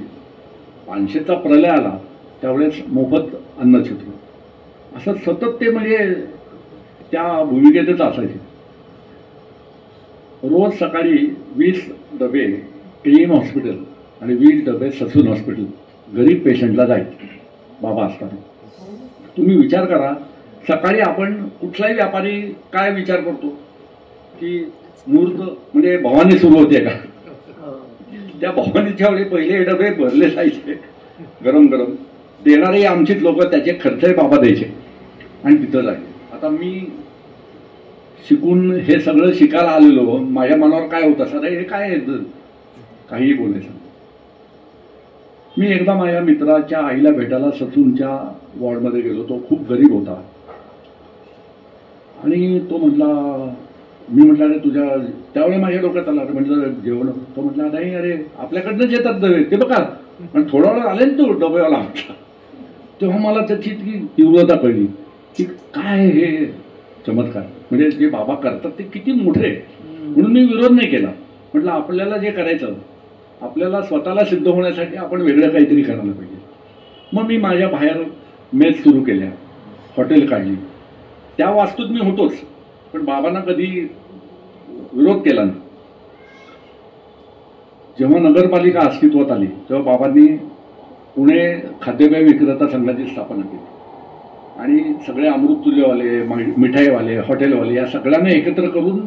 500चा प्रलय आला त्यावेळेस मोफत अन्न छत्र असं सतत ते म्हणजे त्या भूमिकेतच असायचे. रोज सकाळी 20 डबे एम हॉस्पिटल आणि 20 डबे ससून हॉस्पिटल गरीब पेशंटला जायचे बाबा असताना. तुम्ही विचार करा, सकाळी आपण कुठलाही व्यापारी काय विचार करतो की मुहूर्त म्हणजे भवानी सुरू होते का, त्या भवानीच्या वेळी पहिले डबे भरले जायचे गरम गरम, देणारे आमचीच लोक, त्याचे खर्चही बाबा द्यायचे आणि तिथं जायचे. आता मी शिकून हे सगळं शिकायला आलेलो, माझ्या मनावर काय होतं, सर हे काय काहीही बोलायचं. मी एकदा माझ्या मित्राच्या आईला भेटायला ससूनच्या वॉर्डमध्ये गेलो. तो खूप गरीब होता आणि तो म्हटला, मी म्हटलं अरे तुझ्या, त्यावेळी माझ्या डोक्यात आला, म्हटलं जेवण. तो म्हटला नाही अरे आपल्याकडनंच येतात डबे ते बघा, आणि थोडा वेळ आले ना तो डबेवाला आमचा. तेव्हा मला त्याची ती तीव्रता कळली की काय हे चमत्कार, म्हणजे जे बाबा करतात ते किती मोठे. म्हणून मी विरोध नाही केला. म्हटलं आपल्याला जे करायचं, आपल्याला स्वतःला सिद्ध होण्यासाठी आपण वेगळं काहीतरी करायला पाहिजे. मग मी माझ्या बाहेर मेस सुरू केल्या, हॉटेल काढली. त्या वास्तूत मी होतोच, पण बाबांना कधी विरोध केला नाही. जेव्हा नगरपालिका अस्तित्वात आली तेव्हा बाबांनी पुणे खाद्यपेय विक्रेता संघाची स्थापना केली आणि सगळे अमृततुल्यवाले, मिठाईवाले, हॉटेलवाले या सगळ्यांना एकत्र करून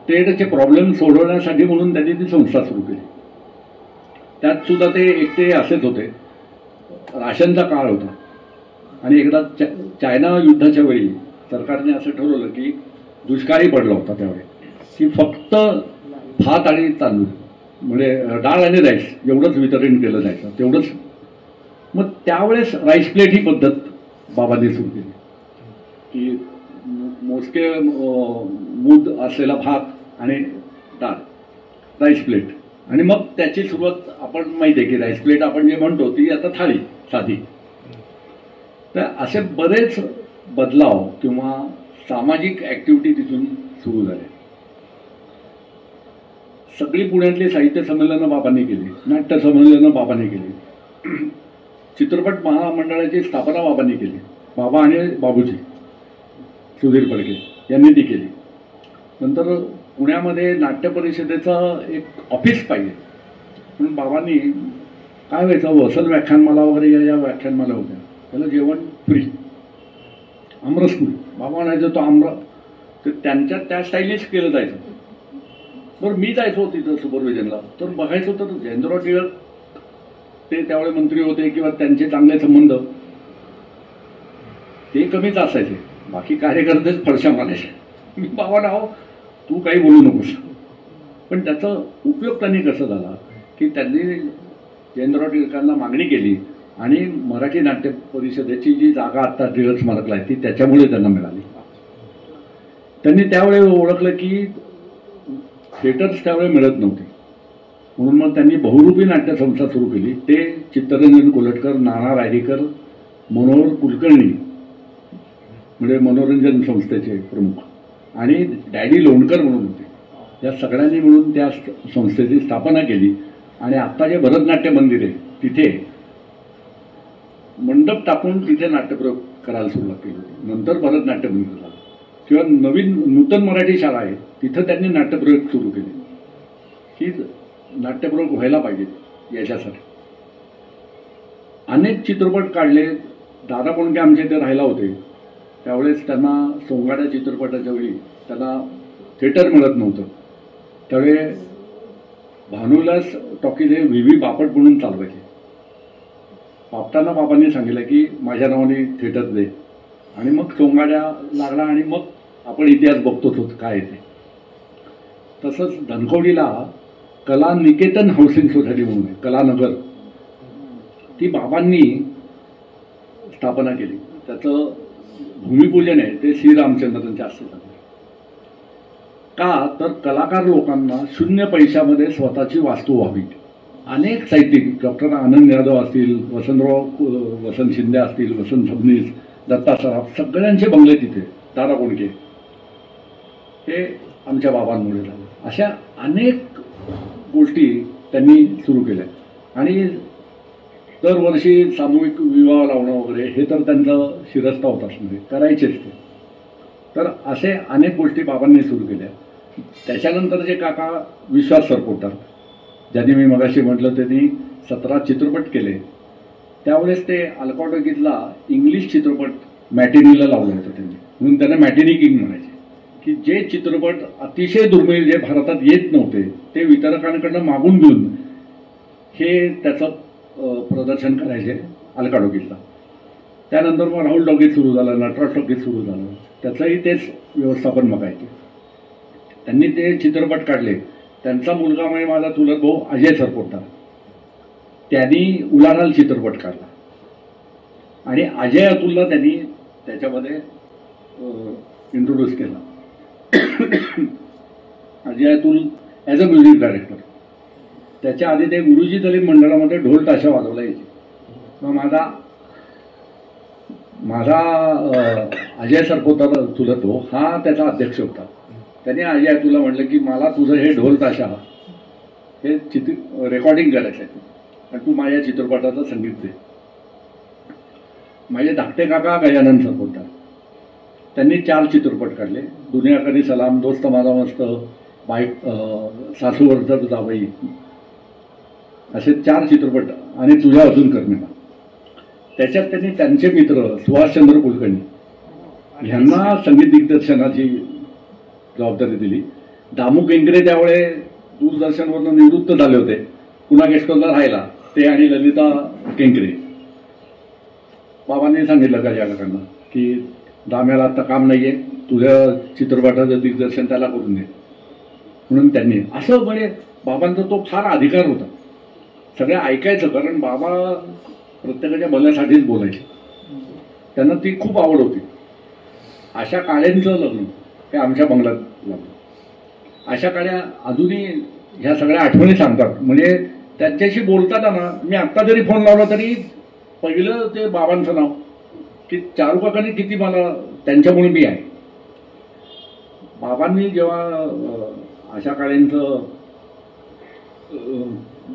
ट्रेडचे प्रॉब्लेम सोडवण्यासाठी म्हणून त्यांनी ती संस्था सुरू केली. त्यात सुद्धा ते एकटे असेच होते. राशनचा काळ होता आणि एकदा चायना युद्धाच्या वेळी सरकारने असं ठरवलं की दुष्काळी पडला होता त्यावेळी, की फक्त भात आणि तांदूळ म्हणजे डाळ आणि राईस एवढंच वितरण केलं जायचं, तेवढंच. मग त्यावेळेस राईस प्लेट ही पद्धत बाबांनी सुरू केली की मोजके मूद असलेला भात आणि डाळ, राईस प्लेट. आणि मग त्याची सुरुवात आपण माहिती आहे की राईस प्लेट आपण जे म्हणतो ती आता थाळी साधी. तर असे बरेच बदलाव किंवा सामाजिक ॲक्टिव्हिटी तिथून सुरू झाल्या. सगळी पुण्यातली साहित्य संमेलनं बाबांनी केली, नाट्य संमेलनं बाबांनी केली, चित्रपट महामंडळाची स्थापना बाबांनी केली. बाबा आणि बाबूजी सुधीर फडके यांनी ती केली. नंतर पुण्यामध्ये नाट्य परिषदेचं एक ऑफिस पाहिजे म्हणून बाबांनी काय व्हायचं, वसन व्याख्यानमाला वगैरे या व्याख्यानमाला होत्या, त्याला जेवण फ्री, आमरसपुरी बाबा म्हणायचं तो आमरा, तर त्यांच्या त्या स्टाईलनेच केलं जायचं. बरं मी जायचो तिथं सुपरविजनला, तर बघायचो तर जयेंद्रराव टिळक ते त्यावेळी मंत्री होते किंवा त्यांचे चांगले संबंध ते कमीच असायचे, बाकी कार्यकर्तेच फडशा मारायचे. मी बाबा नाव तू काही बोलू नकोस. पण त्याचा उपयोग त्यांनी कसा झाला की त्यांनी जयेंद्रराव टिळकांना मागणी केली आणि मराठी नाट्य परिषदेची जी जागा आता टिळक स्मारकला आहे ती त्याच्यामुळे त्यांना मिळाली. त्यांनी त्यावेळी ओळखलं की थिएटर्स त्यावेळी मिळत नव्हते, म्हणून मग त्यांनी बहुरूपी नाट्य संस्था सुरू केली. ते चित्तरंजन कोलटकर, नाना रायडीकर, मनोहर कुलकर्णी म्हणजे मनोरंजन संस्थेचे प्रमुख आणि डॅडी लोणकर म्हणून होते. या सगळ्यांनी मिळून त्या संस्थेची स्थापना केली आणि आत्ता जे भरतनाट्य मंदिर आहे तिथे मंडप टाकून तिथे नाट्यप्रयोग करायला सुरुवात केली होती. नंतर भरतनाट्य मंदिर झालं किंवा नूतन मराठी शाळा आहे तिथं त्यांनी नाट्यप्रयोग सुरू केले की नाट्यप्रयोग व्हायला पाहिजे याच्यासाठी. अनेक चित्रपट काढले. दादा कोंडके आमच्या इथे राहायला होते त्यावेळेस त्यांना सोंगाड्या चित्रपटाच्या वेळी त्यांना थिएटर मिळत नव्हतं. त्यावेळी भानुलास टॉकीज हे व्ही व्ही बापट म्हणून चालवायचे. बापटांना बाबांनी सांगितलं की माझ्या नावाने थिएटर दे आणि मग सोंगाड्या लागला आणि मग आपण इतिहास बघतोच होत काय येते. तसंच धनकवडीला कला निकेतन हाऊसिंग सोसायटी म्हणून आहे, कलानगर, ती बाबांनी स्थापना केली. त्याचं भूमिपूजन आहे ते श्री रामचंद्रांच्या हस्ते झालं. का तर कलाकार लोकांना 0 पैशामध्ये स्वतःची वास्तू व्हावी. अनेक साहित्यिक डॉक्टर आनंद यादव असतील, वसंत शिंदे असतील, वसंत फडणीस, दत्ता सराफ सगळ्यांचे बंगले तिथे, दादा कोंडके हे आमच्या बाबांमुळे झालं. अशा अनेक गोष्टी त्यांनी सुरू केल्या आणि दरवर्षी सामूहिक विवाह लावणं वगैरे हे तर त्यांचं शिरस्ता होताच, म्हणजे करायचेच ते. तर असे अनेक गोष्टी बाबांनी सुरू केल्या. त्याच्यानंतर जे काका विश्वास सरपोतदार, ज्यांनी मी मगाशी म्हटलं त्यांनी 17 चित्रपट केले, त्यावेळेस ते अल्काटॉकीतला इंग्लिश चित्रपट मॅटिनीला लावलं होतं त्यांनी, म्हणून त्यांना मॅटिनी किंग म्हणायचे, की जे चित्रपट अतिशय दुर्मिळ जे भारतात येत नव्हते ते वितरकांकडनं मागून घेऊन हे त्याचं प्रदर्शन करायचे अल्काटॉकीतला. त्यानंतर मग राहुल टॉकीज सुरू झालं, नटराज टॉकीज सुरू झालं, त्याचंही तेच व्यवस्थापन बघायचे. त्यांनी ते चित्रपट काढले. त्यांचा मुलगा म्हणजे माझा चुलत भाऊ अजय सरपोतदार, त्यांनी उलाढाल चित्रपट काढला आणि अजय अतुलला त्यांनी त्याच्यामध्ये इंट्रोड्यूस केला. Ajay Atul as a music director. त्याच्या आधी ते गुरुजी दलित मंडळामध्ये ढोल ताशा वाजवला यायचे. मग माझा अजय सरपोतदार चुलत भाऊ हा त्याचा अध्यक्ष होता. त्याने अजय अतुलला म्हटलं की मला तुझं हे ढोल ताशा हे रेकॉर्डिंग करायचं आहे आणि तू माझ्या चित्रपटाचं संगीत दे. माझे धाकटे काका गजानन सरपोतदार, त्यांनी 4 चित्रपट काढले. दुनिया करी सलाम, दोस्त माझा मस्त, बाईक, सासूवरचं जावई, असे 4 चित्रपट आणि तुझ्या अजून कर्मिका. त्याच्यात त्यांनी त्यांचे मित्र सुभाषचंद्र कुलकर्णी ह्यांना संगीत दिग्दर्शनाची जबाबदारी दिली. दामू केंकरे त्यावेळे दूरदर्शनवरून निवृत्त झाले होते, पुन्हा गेस्ट हाऊसला राहायला, ते आणि ललिता केंकरे. बाबांनी सांगितलं का काकांना की दाम्याला आत्ता काम नाही आहे, तुझ्या चित्रपटाचं दिग्दर्शन त्याला करून दे म्हणून त्यांनी असं. म्हणजे बाबांचा तो फार अधिकार होता, सगळं ऐकायचं, कारण बाबा प्रत्येकाच्या भल्यासाठीच बोलायचे. त्यांना ती खूप आवड होती. आशा काळेंचं लग्न हे आमच्या बंगल्यात लागलं. आशा काळ्या अजूनही ह्या सगळ्या आठवणी सांगतात. म्हणजे त्यांच्याशी बोलताना ना, मी आत्ता जरी फोन लावला तरी पहिलं ते बाबांचं नाव, की चारू काकांनी किती मला, त्यांच्यामुळे मी आहे. बाबांनी जेव्हा आशा काळेंचं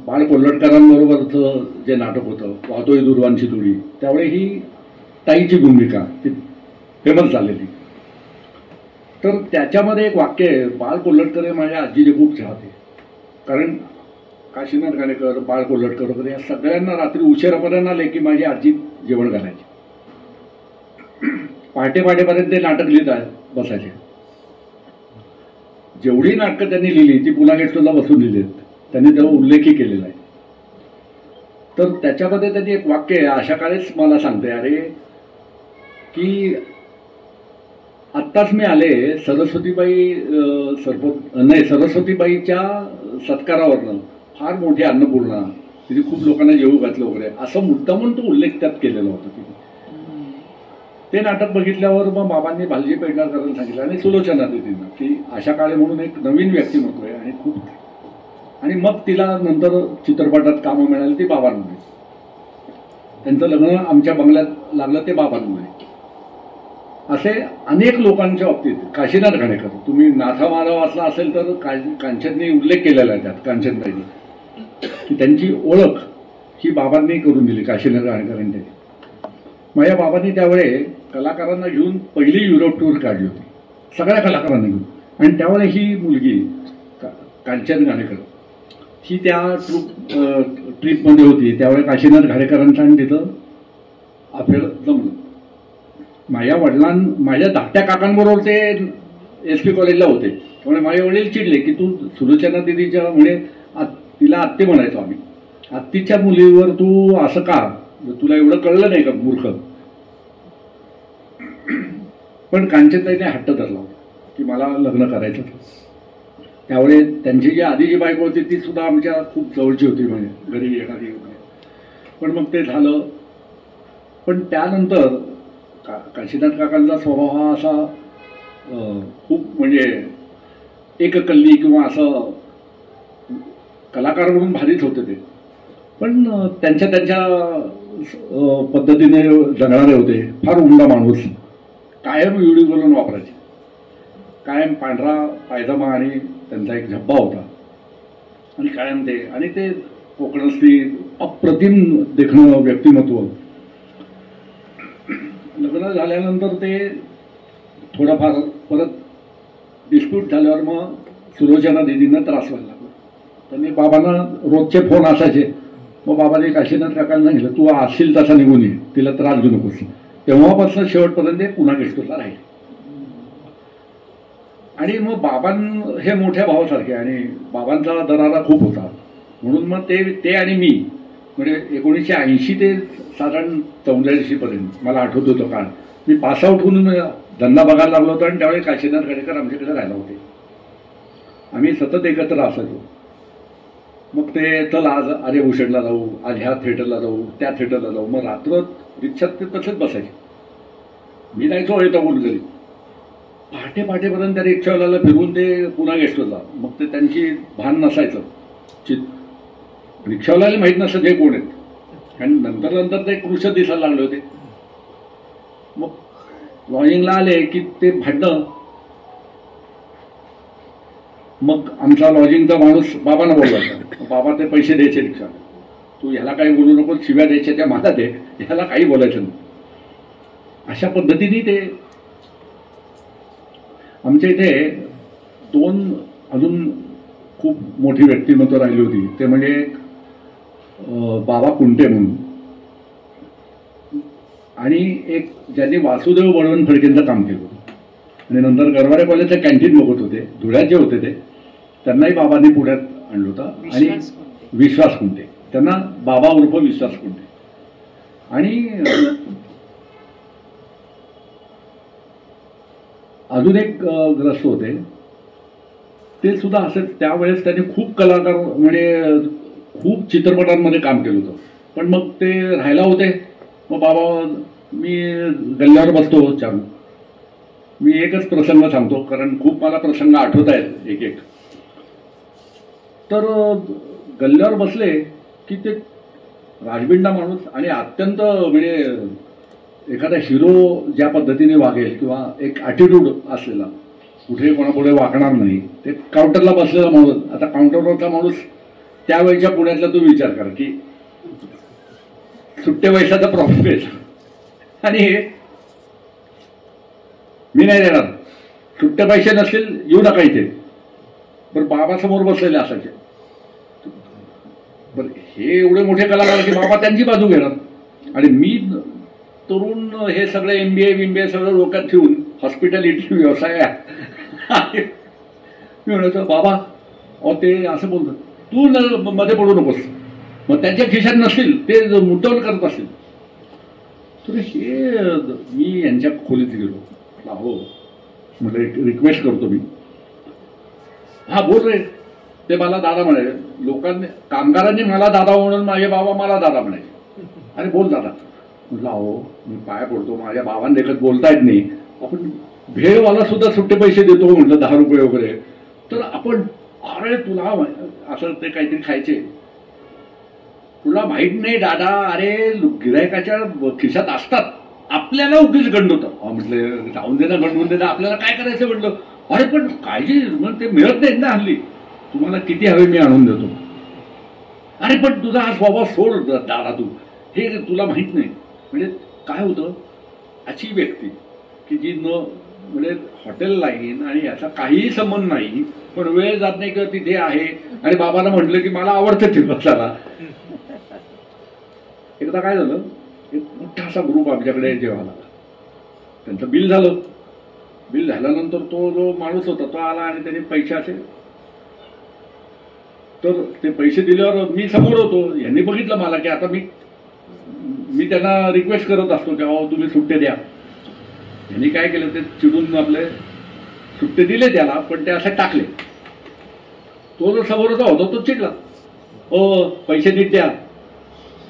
बाळ कोल्हटकरांबरोबरचं जे नाटक होतं वाहतोय दुर्वांची जोडी, त्यावेळी ही ताईची भूमिका ती फेमस झालेली. तर त्याच्यामध्ये एक वाक्य आहे, बाळ कोल्हटकर हे माझ्या आजीचे खूप चाहते. कारण काशीनाथ घाणेकर, बाळ कोल्हटकर वगैरे या सगळ्यांना रात्री उशिरापर्यंत आले की माझी आजी जेवण घालायची. पहाटेपर्यंत ते नाटक लिहित बसायचे. जेवढी नाटकं त्यांनी लिहिली ती पुन्हा गेस्टला बसून लिहिली आहेत, त्यांनी त्याचा उल्लेखही केलेला आहे. तर त्याच्यामध्ये त्यांनी एक वाक्य आहे, अशा काळेच मला सांगते, अरे की आत्ताच मी आले सरस्वतीबाई सरस्वतीबाईच्या सत्कारावरनं, फार मोठी अन्नपूर्णा, तिथे खूप लोकांना जेवू घातलं वगैरे, असं मुद्दामून तो उल्लेख त्यात केलेला होता. तिथे ते नाटक बघितल्यावर मग बाबांनी भालजी पेडणेकरांना सांगितलं आणि सुलोचना दिदींना की आशा काळे म्हणून एक नवीन व्यक्तिमत्व आहे आणि खूप, आणि मग तिला नंतर चित्रपटात कामं मिळाली ती बाबांमुळे. त्यांचं लग्न आमच्या बंगल्यात लागलं ते बाबांमुळे. असे अनेक लोकांच्या बाबतीत, काशीनाथ घाणेकर, तुम्ही नाथा माधव वाचला असेल तर कांचनने उल्लेख केलेला आहे त्यात, कांचनताईने, की त्यांची ओळख ही बाबांनी करून दिली काशीनाथ घाणेकरांनी. माझ्या बाबांनी त्यावेळे कलाकारांना घेऊन पहिली युरोप टूर काढली होती, सगळ्या कलाकारांना घेऊन. आणि त्यावेळे ही मुलगी कांचन घाणेकर ही त्या ट्रीपमध्ये होती. त्यावेळे काशीनाथ घाणेकरांचं आणि तिथं अफेअर जमलं. माझ्या धाकट्या काकांबरोबर ते SP कॉलेजला होते. त्यामुळे माझे वडील चिडले की तू सुलोचना दिदीच्या, म्हणजे तिला आत्ते म्हणायचो आम्ही, आत्तीच्या मुलीवर तू असं का, तुला एवढं कळलं नाही का मूर्ख. पण कांचनताईने हट्ट धरला होता की मला लग्न करायचं. त्यावेळे त्यांची जी आधीची बायको होती ती सुद्धा आमच्या खूप जवळची होती, म्हणजे घरी येणारी वगैरे. पण मग ते झालं. पण त्यानंतर काशीनाथ काकांचा स्वभाव हा असा खूप म्हणजे एककल्ली किंवा असं कलाकार म्हणून भारीच होते ते. पण त्यांच्या पद्धतीने जगणारे होते. फार उमदा माणूस, कायम युडी बोलून वापरायचे, कायम पांढरा पायजामा आणि त्यांचा एक झब्बा होता आणि कायम ते, आणि ते कोकणस्थी अप्रतिम देखणं व्यक्तिमत्व. लग्न झाल्यानंतर ते थोडंफार परत डिस्प्यूट झाल्यावर मग सुलोचना दिदींना त्रास व्हायला लागला. त्यांनी बाबांना रोजचे फोन असायचे. मग बाबाने काशीनाथ काकांना सांगितलं, तू असशील तसा निघून ये, तिला त्रास देऊ नकोस. तेव्हापासून शेवटपर्यंत ते पुन्हा गेस्टला राहिले. आणि मग बाबां हे मोठ्या भावासारखे आणि बाबांचा दरारा खूप होता. म्हणून मग ते आणि मी म्हणजे 1980 ते साधारण 84 पर्यंत मला आठवत होतं काळ. मी पासआउट होऊन धंदा बघायला लागलो होतो आणि त्यावेळी काशीनाथ खाडेकर आमच्याकडे राहिला होते. आम्ही सतत एकत्र असायचो. मग ते चल आज आर्यभूषणला जाऊ, आज ह्या थिएटरला जाऊ, त्या थिएटरला जाऊ. मग रात्र रिक्षात ते तसेच बसायचे. मी जायचो येतो बोल घरी. पहाटेपर्यंत त्या रिक्षावाल्याला फिरून ते पुन्हा गेस्टला. मग ते त्यांची भान नसायचं. रिक्षावाल्याला माहीत नसायचं हे कोण आहेत. आणि नंतर ते कृष दिसायला लागले होते. मग लॉजिंगला आले की ते भांडणं. मग आमचा लॉजिंगचा माणूस बाबांना बोलवायचा. बाबा ते पैसे द्यायचे रिक्षा. तू ह्याला काही बोलू नको, शिव्या द्यायच्या त्या मला दे, ह्याला काही बोलायचं नाही. अशा पद्धतीने ते आमच्या इथे 2 अजून खूप मोठी व्यक्तिमत्व राहिली होती. ते म्हणजे बाबा कुंटे म्हणून आणि एक ज्यांनी वासुदेव बळवंत फडकेंचं काम केलं होतं. आणि नंतर गरवारे कॉलेजचं कॅन्टीन बघत होते. धुळ्यात जे होते ते त्यांनाही बाबांनी पुण्यात आणलं होतं. आणि विश्वास कुंटे, त्यांना बाबा उर्फ विश्वास कुंटे. आणि अजून एक ग्रस्त होते ते सुद्धा असेच. त्यावेळेस त्यांनी खूप कलाकार म्हणजे खूप चित्रपटांमध्ये काम केलं होतं. पण मग ते राहायला होते. मग बाबा मी गल्ल्यावर बसतो चालू. मी एकच प्रसंग सांगतो कारण खूप मला प्रसंग आठवत आहेत एक एक. तर गल्ल्यावर बसले की ते राजबिंडा माणूस आणि अत्यंत म्हणजे एखादा हिरो ज्या पद्धतीने वागेल किंवा एक ॲटिट्यूड असलेला, कुठे कोणापुढे वागणार नाही, ते काउंटरला बसलेला माणूस. आता काउंटरवरचा माणूस त्यावेळच्या पुण्यातला तू विचार कर की सुट्टे पैशाचा प्रॉफिट आहे. आणि मी नाही देणार, सुट्टे पैसे नसतील येऊ नका इथे. बरं बाबा समोर बसलेले असायचे. बरं हे एवढे मोठे कलाकार की बाबा त्यांची बाजू घेणार. आणि मी तरुण हे सगळे MBA सगळं डोक्यात ठेवून हॉस्पिटॅलिटी व्यवसाय आहे. मी म्हणायचो बाबा अहो ते असं बोलतात, तू मध्ये पडू नकोस. मग त्यांच्या खिशात नसतील ते मुद्दाम करत असतील. तर हे मी यांच्या खोलीत गेलो. हो म्हटलं एक रिक्वेस्ट करतो मी. हा बोल रे. ते मला दादा म्हणाले. लोकांनी कामगारांनी मला दादा म्हणून माझे बाबा मला दादा म्हणायचे. अरे बोल दादा. म्हटलं अहो मी पाय पडतो, माझ्या बाबांना देखत बोलता येत नाही. आपण भेळवाला सुद्धा सुट्टे पैसे देतो म्हटलं 10 रुपये वगैरे. तर आपण अरे तुला असं ते काहीतरी खायचे, तुला माहित नाही दादा, अरे गिरायकाच्या खिशात असतात, आपल्याला उगीच गंडवतं. म्हटलं जाऊन दे ना, गंडवून दे ना, आपल्याला काय करायचं म्हटलं. अरे पण काळजी मग ते मिळत नाहीत ना हल्ली, तुम्हाला किती हवे मी आणून देतो. अरे पण तुझा हा स्वभाव सोड दादा, तू हे तुला माहित नाही. म्हणजे काय होतं, अशी व्यक्ती की जी न म्हणजे हॉटेल लाईन आणि याचा काहीही संबंध नाही, पण वेळ जात नाही किंवा तिथे आहे. आणि बाबांना म्हटलं की मला आवडतं ते बसायला. एकदा काय झालं, एक मोठा असा ग्रुप आमच्याकडे जेवायला. त्यांचं बिल झालं. बिल झाल्यानंतर तो जो माणूस होता तो आला आणि त्याने पैसे असे, तर ते पैसे दिल्यावर मी समोर होतो. यांनी बघितलं मला की आता मी त्यांना रिक्वेस्ट करत असतो की अहो तुम्ही सुट्टे द्या. यांनी काय केलं, ते चिडून आपले सुट्टे दिले त्याला, पण ते असे टाकले. तो जो समोरचा होता तो चिडला, हो पैसे नीट द्या.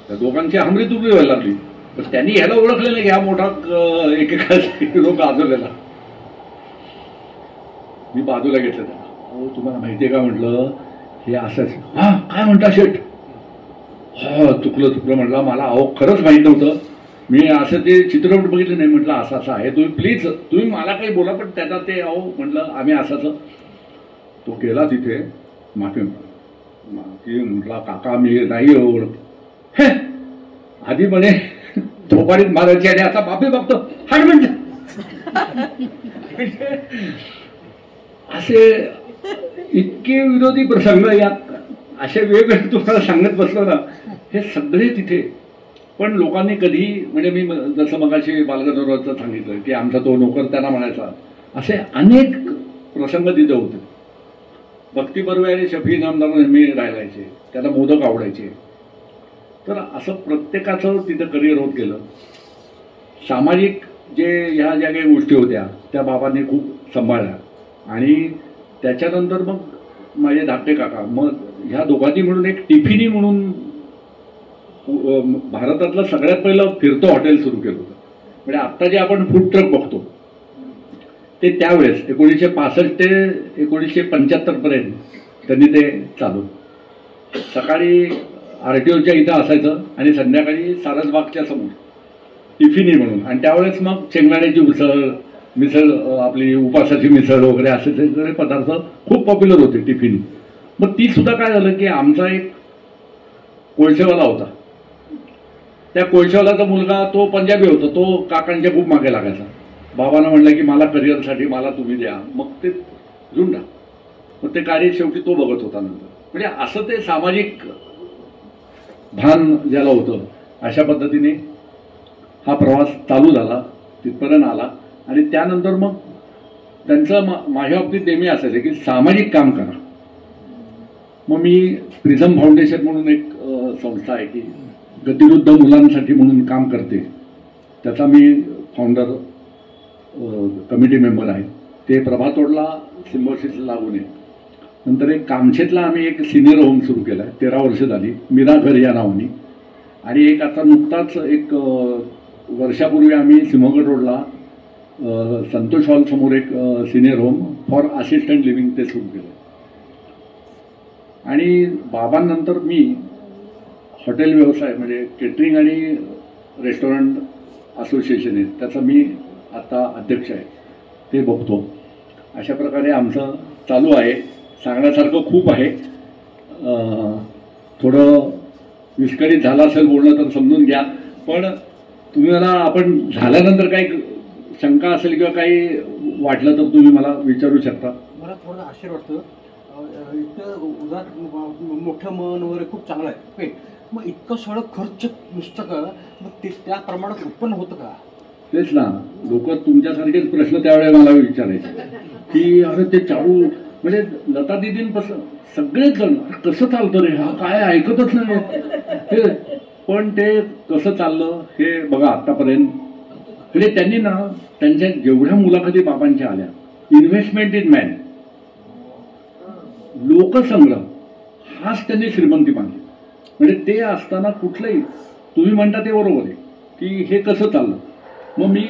त्या दोघांची हमरी तुमरी व्हायला लागली. पण त्यांनी ह्याला ओळखलं नाही की हा मोठा एकेका लोक गाजवलेला. मी बाजूला घेतलं त्याला. हो तुम्हाला माहितीये का म्हटलं हे असंच. हा काय म्हणता शेठ. हा चुकलं म्हटलं मला. अहो खरंच माहित नव्हतं, मी असं ते चित्रपट बघितलं नाही. म्हटलं असं असं आहे, तुम्ही मला काही बोला, पण त्याचा ते अहो म्हटलं आम्ही असं. तो गेला तिथे माफी म्हटला काका मी नाही ओळख. हे आधी म्हणे थोपाडीत मारायची आणि आता बापे बघतो हाड म्हणलं. असे इतके विरोधी प्रसंग यात असे वेगवेगळे तुम्हाला सांगत बसलो ना, हे सगळे तिथे. पण लोकांनी कधी म्हणजे मी जसं मगाशी बालगंधर्वांचं सांगितलं की आमचा तो नोकर त्यांना म्हणायचा, असे अनेक प्रसंग तिथे होते. भक्ती बर्वे आणि शफी इनामदार नेहमी राहायचे, त्याला मोदक आवडायचे. तर असं प्रत्येकाचं तिथं करिअर होत गेलं. सामाजिक जे ह्या ज्या काही गोष्टी होत्या त्या बाबांनी खूप सांभाळल्या. आणि त्याच्यानंतर मग माझे धाकटे काका, मग ह्या दोघांनी मिळून एक टिफिनी म्हणून भारतातलं सगळ्यात पहिलं फिरतो हॉटेल सुरू केलं होतं. म्हणजे आत्ता जे आपण फूड ट्रक बघतो ते त्यावेळेस 1965 ते 1975 पर्यंत त्यांनी ते चालवलं. सकाळी RTOच्या इथं असायचं आणि संध्याकाळी सारसबागच्या समोर टिफिनी म्हणून. आणि त्यावेळेस मग शेंगदाण्याची मिसळ आपली उपासाची मिसळ वगैरे असे सगळे पदार्थ खूप पॉप्युलर होते टिफिनी. मग ती सुद्धा काय झालं की आमचा एक कोळशेवाला होता, त्या कोळशेवालाचा मुलगा तो पंजाबी होता, तो काकांच्या खूप मागे लागायचा. बाबांना म्हणलं की मला करिअरसाठी मला तुम्ही द्या, मग ते झुंडा. मग ते कार्य शेवटी तो बघत होता नंतर. म्हणजे असं ते सामाजिक भान ज्याला होतं अशा पद्धतीने हा प्रवास चालू झाला, तिथपर्यंत आला. आणि त्यानंतर मग त्यांचं माझ्या बाबतीत नेहमी असायचं की सामाजिक काम करा. मग मी प्रिझम फाउंडेशन म्हणून एक संस्था आहे की गतिवृद्ध मुलांसाठी म्हणून काम करते, त्याचा मी फाउंडर कमिटी मेंबर आहे. ते प्रभातोडला सिम्बॉसिसला लागून आहे. नंतर एक कामशेतला आम्ही एक सिनियर होम सुरू केला आहे, 13 वर्ष झाली, मीरा घर या नावाने. आणि एक आता नुकताच एक वर्षापूर्वी आम्ही सिंहगड रोडला संतोष हॉल समोर एक senior home for assistant living ते सुरू केलं. आणि बाबांनंतर मी हॉटेल व्यवसाय म्हणजे केटरिंग आणि रेस्टॉरंट असोसिएशन आहे त्याचा मी आता अध्यक्ष आहे, ते बघतो. अशा प्रकारे आमचं चालू आहे. सांगण्यासारखं खूप आहे. थोडं विस्कळीत झालं असेल बोलणं तर समजून घ्या. पण तुम्ही मला आपण झाल्यानंतर काही शंका असेल किंवा काही वाटलं तर तुम्ही मला विचारू शकता. मला थोडं आश्चर्य वाटतं, इतकं उदात मोठं मन वगैरे खूप चांगलं आहे, ओके. मग इतकं सगळं खर्च नुसतं का मग ते त्या प्रमाणात उत्पन्न होतं का? तेच ना, लोक तुमच्यासारखेच प्रश्न त्यावेळेला मला विचारायचे की अरे ते चालू म्हणजे लता दिदींपासून सगळेच जण कसं चालतं रे, हा काय ऐकतच नाही ते. पण ते कसं चाललं हे बघा आतापर्यंत. म्हणजे त्यांनी ना त्यांच्या जेवढ्या मुलाखती बाबांच्या आल्या, इन्व्हेस्टमेंट इन मॅन, लोकसंग्रह, हाच त्यांनी श्रीमंती मानली. म्हणजे ते असताना कुठलंही तुम्ही म्हणता ते बरोबर आहे की हे कसं चाललं. मग मी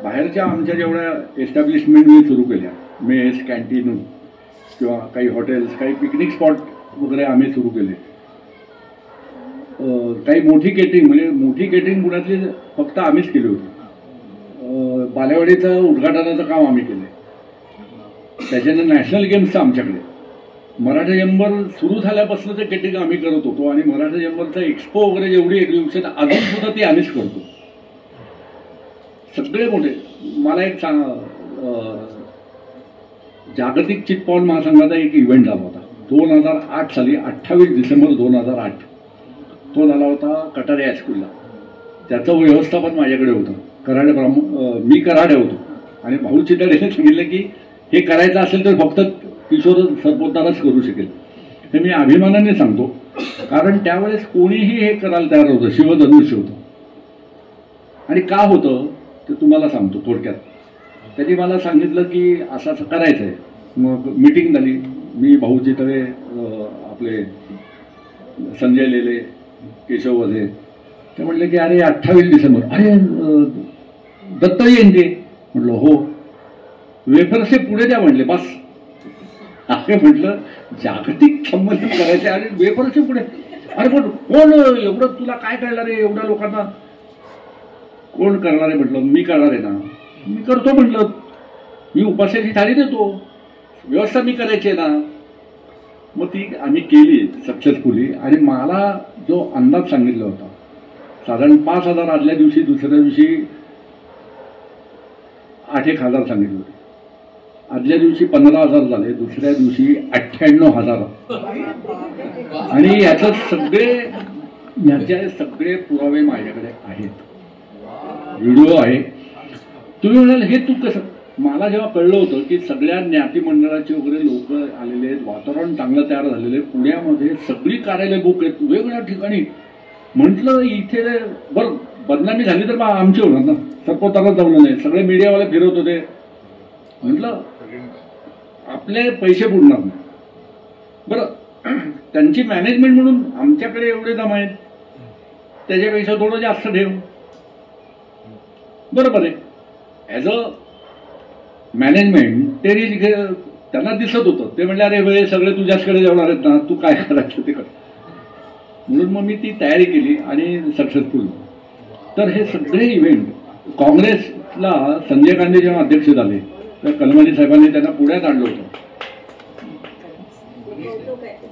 बाहेरच्या आमच्या जेवढ्या एस्टॅब्लिशमेंट मी सुरू केल्या, मेस, कॅन्टीन किंवा काही हॉटेल्स, काही पिकनिक स्पॉट वगैरे आम्ही सुरू केले. काही मोठी केटरिंग म्हणजे मोठी केटरिंग पुण्यातली फक्त आम्हीच केली होती. बालेवाडीचं उद्घाटनाचं काम आम्ही केलं. त्याच्यानंतर नॅशनल गेम्सचं आमच्याकडे मराठा चेंबर सुरू झाल्यापासून ते केटरिंग आम्ही करत होतो. आणि मराठा चेंबरचं एक्सपो वगैरे जेवढी एक्झिबिशन अजून सुद्धा ती आम्हीच करतो. सगळे मोठे. मला एक जागतिक चितपावन महासंघाचा एक इव्हेंट झाला होता 2008 साली, 28 डिसेंबर 2008. तो झाला होता कटारे हायस्कूलला. त्याचं व्यवस्थापन माझ्याकडे होतं. मी कराडे होतो आणि भाऊ चितळेने सांगितलं की हे करायचं असेल तर फक्त किशोर सरपोतदारच करू शकेल. हे मी अभिमानाने सांगतो, कारण त्यावेळेस कोणीही हे करायला तयार होतं. शिवधनुष्य होतं. आणि का होतं ते तुम्हाला सांगतो थोडक्यात. त्यांनी मला सांगितलं की असं असं करायचं आहे. मग मीटिंग झाली. मी भाऊ चितळे, आपले संजय लेले, केशव वधे, ते म्हटले की अरे 28 डिसेंबर, अरे दत्त जयंती. म्हटलं हो. वेफर्सचे पुढे द्या म्हटले. बस अरे म्हटलं जागतिक संमेलन करायचे आणि वेफर्सचे पुढे. अरे पण कोण एवढं, तुला काय कळणार आहे एवढ्या लोकांना, कोण करणार आहे म्हटलं. मी करणार आहे ना, मी करतो म्हटलं. मी उपासाची थाळी देतो, व्यवस्था मी करायची आहे ना. मग ती आम्ही केली सक्सेसफुली. आणि मला जो अंदाज सांगितला होता साधारण 5,000 आदल्या दिवशी, दुसऱ्या दिवशी 8,000 सांगितले होते. आदल्या दिवशी 15,000 झाले, दुसऱ्या दिवशी 98,000. आणि याचे सगळे पुरावे माझ्याकडे आहेत, व्हिडिओ आहे. तुम्ही म्हणाल हे तू कसं? मला जेव्हा कळलं होतं की सगळ्या ज्ञाती मंडळाचे वगैरे लोक आलेले आहेत, वातावरण चांगलं तयार झालेलं आहे, पुण्यामध्ये सगळी कार्यालय बुक आहेत वेगवेगळ्या ठिकाणी, म्हटलं इथे बरं बदनामी झाली तर आमची होणार ना, सरपोताला जमलं नाही, सगळे मीडियावाले फिरवत होते, म्हटलं आपले पैसे बुडणार नाही. बरं त्यांची मॅनेजमेंट म्हणून आमच्याकडे एवढे जमा आहेत, त्याच्यापेक्षा थोडं जास्त ठेव, बरोबर आहे. ॲज अ मॅनेजमेंट त्यांना दिसत होतं, ते म्हणले अरे हे सगळे तुझ्याचकडे जेवणार आहेत ना, तू काय करायचं ते कर. म्हणून मग मी ती तयारी केली आणि सक्सेसफुल. तर हे सगळे इव्हेंट काँग्रेसला संजय गांधी जेव्हा अध्यक्ष झाले तर कलमाजी साहेबांनी त्यांना पुण्यात आणलं होतं.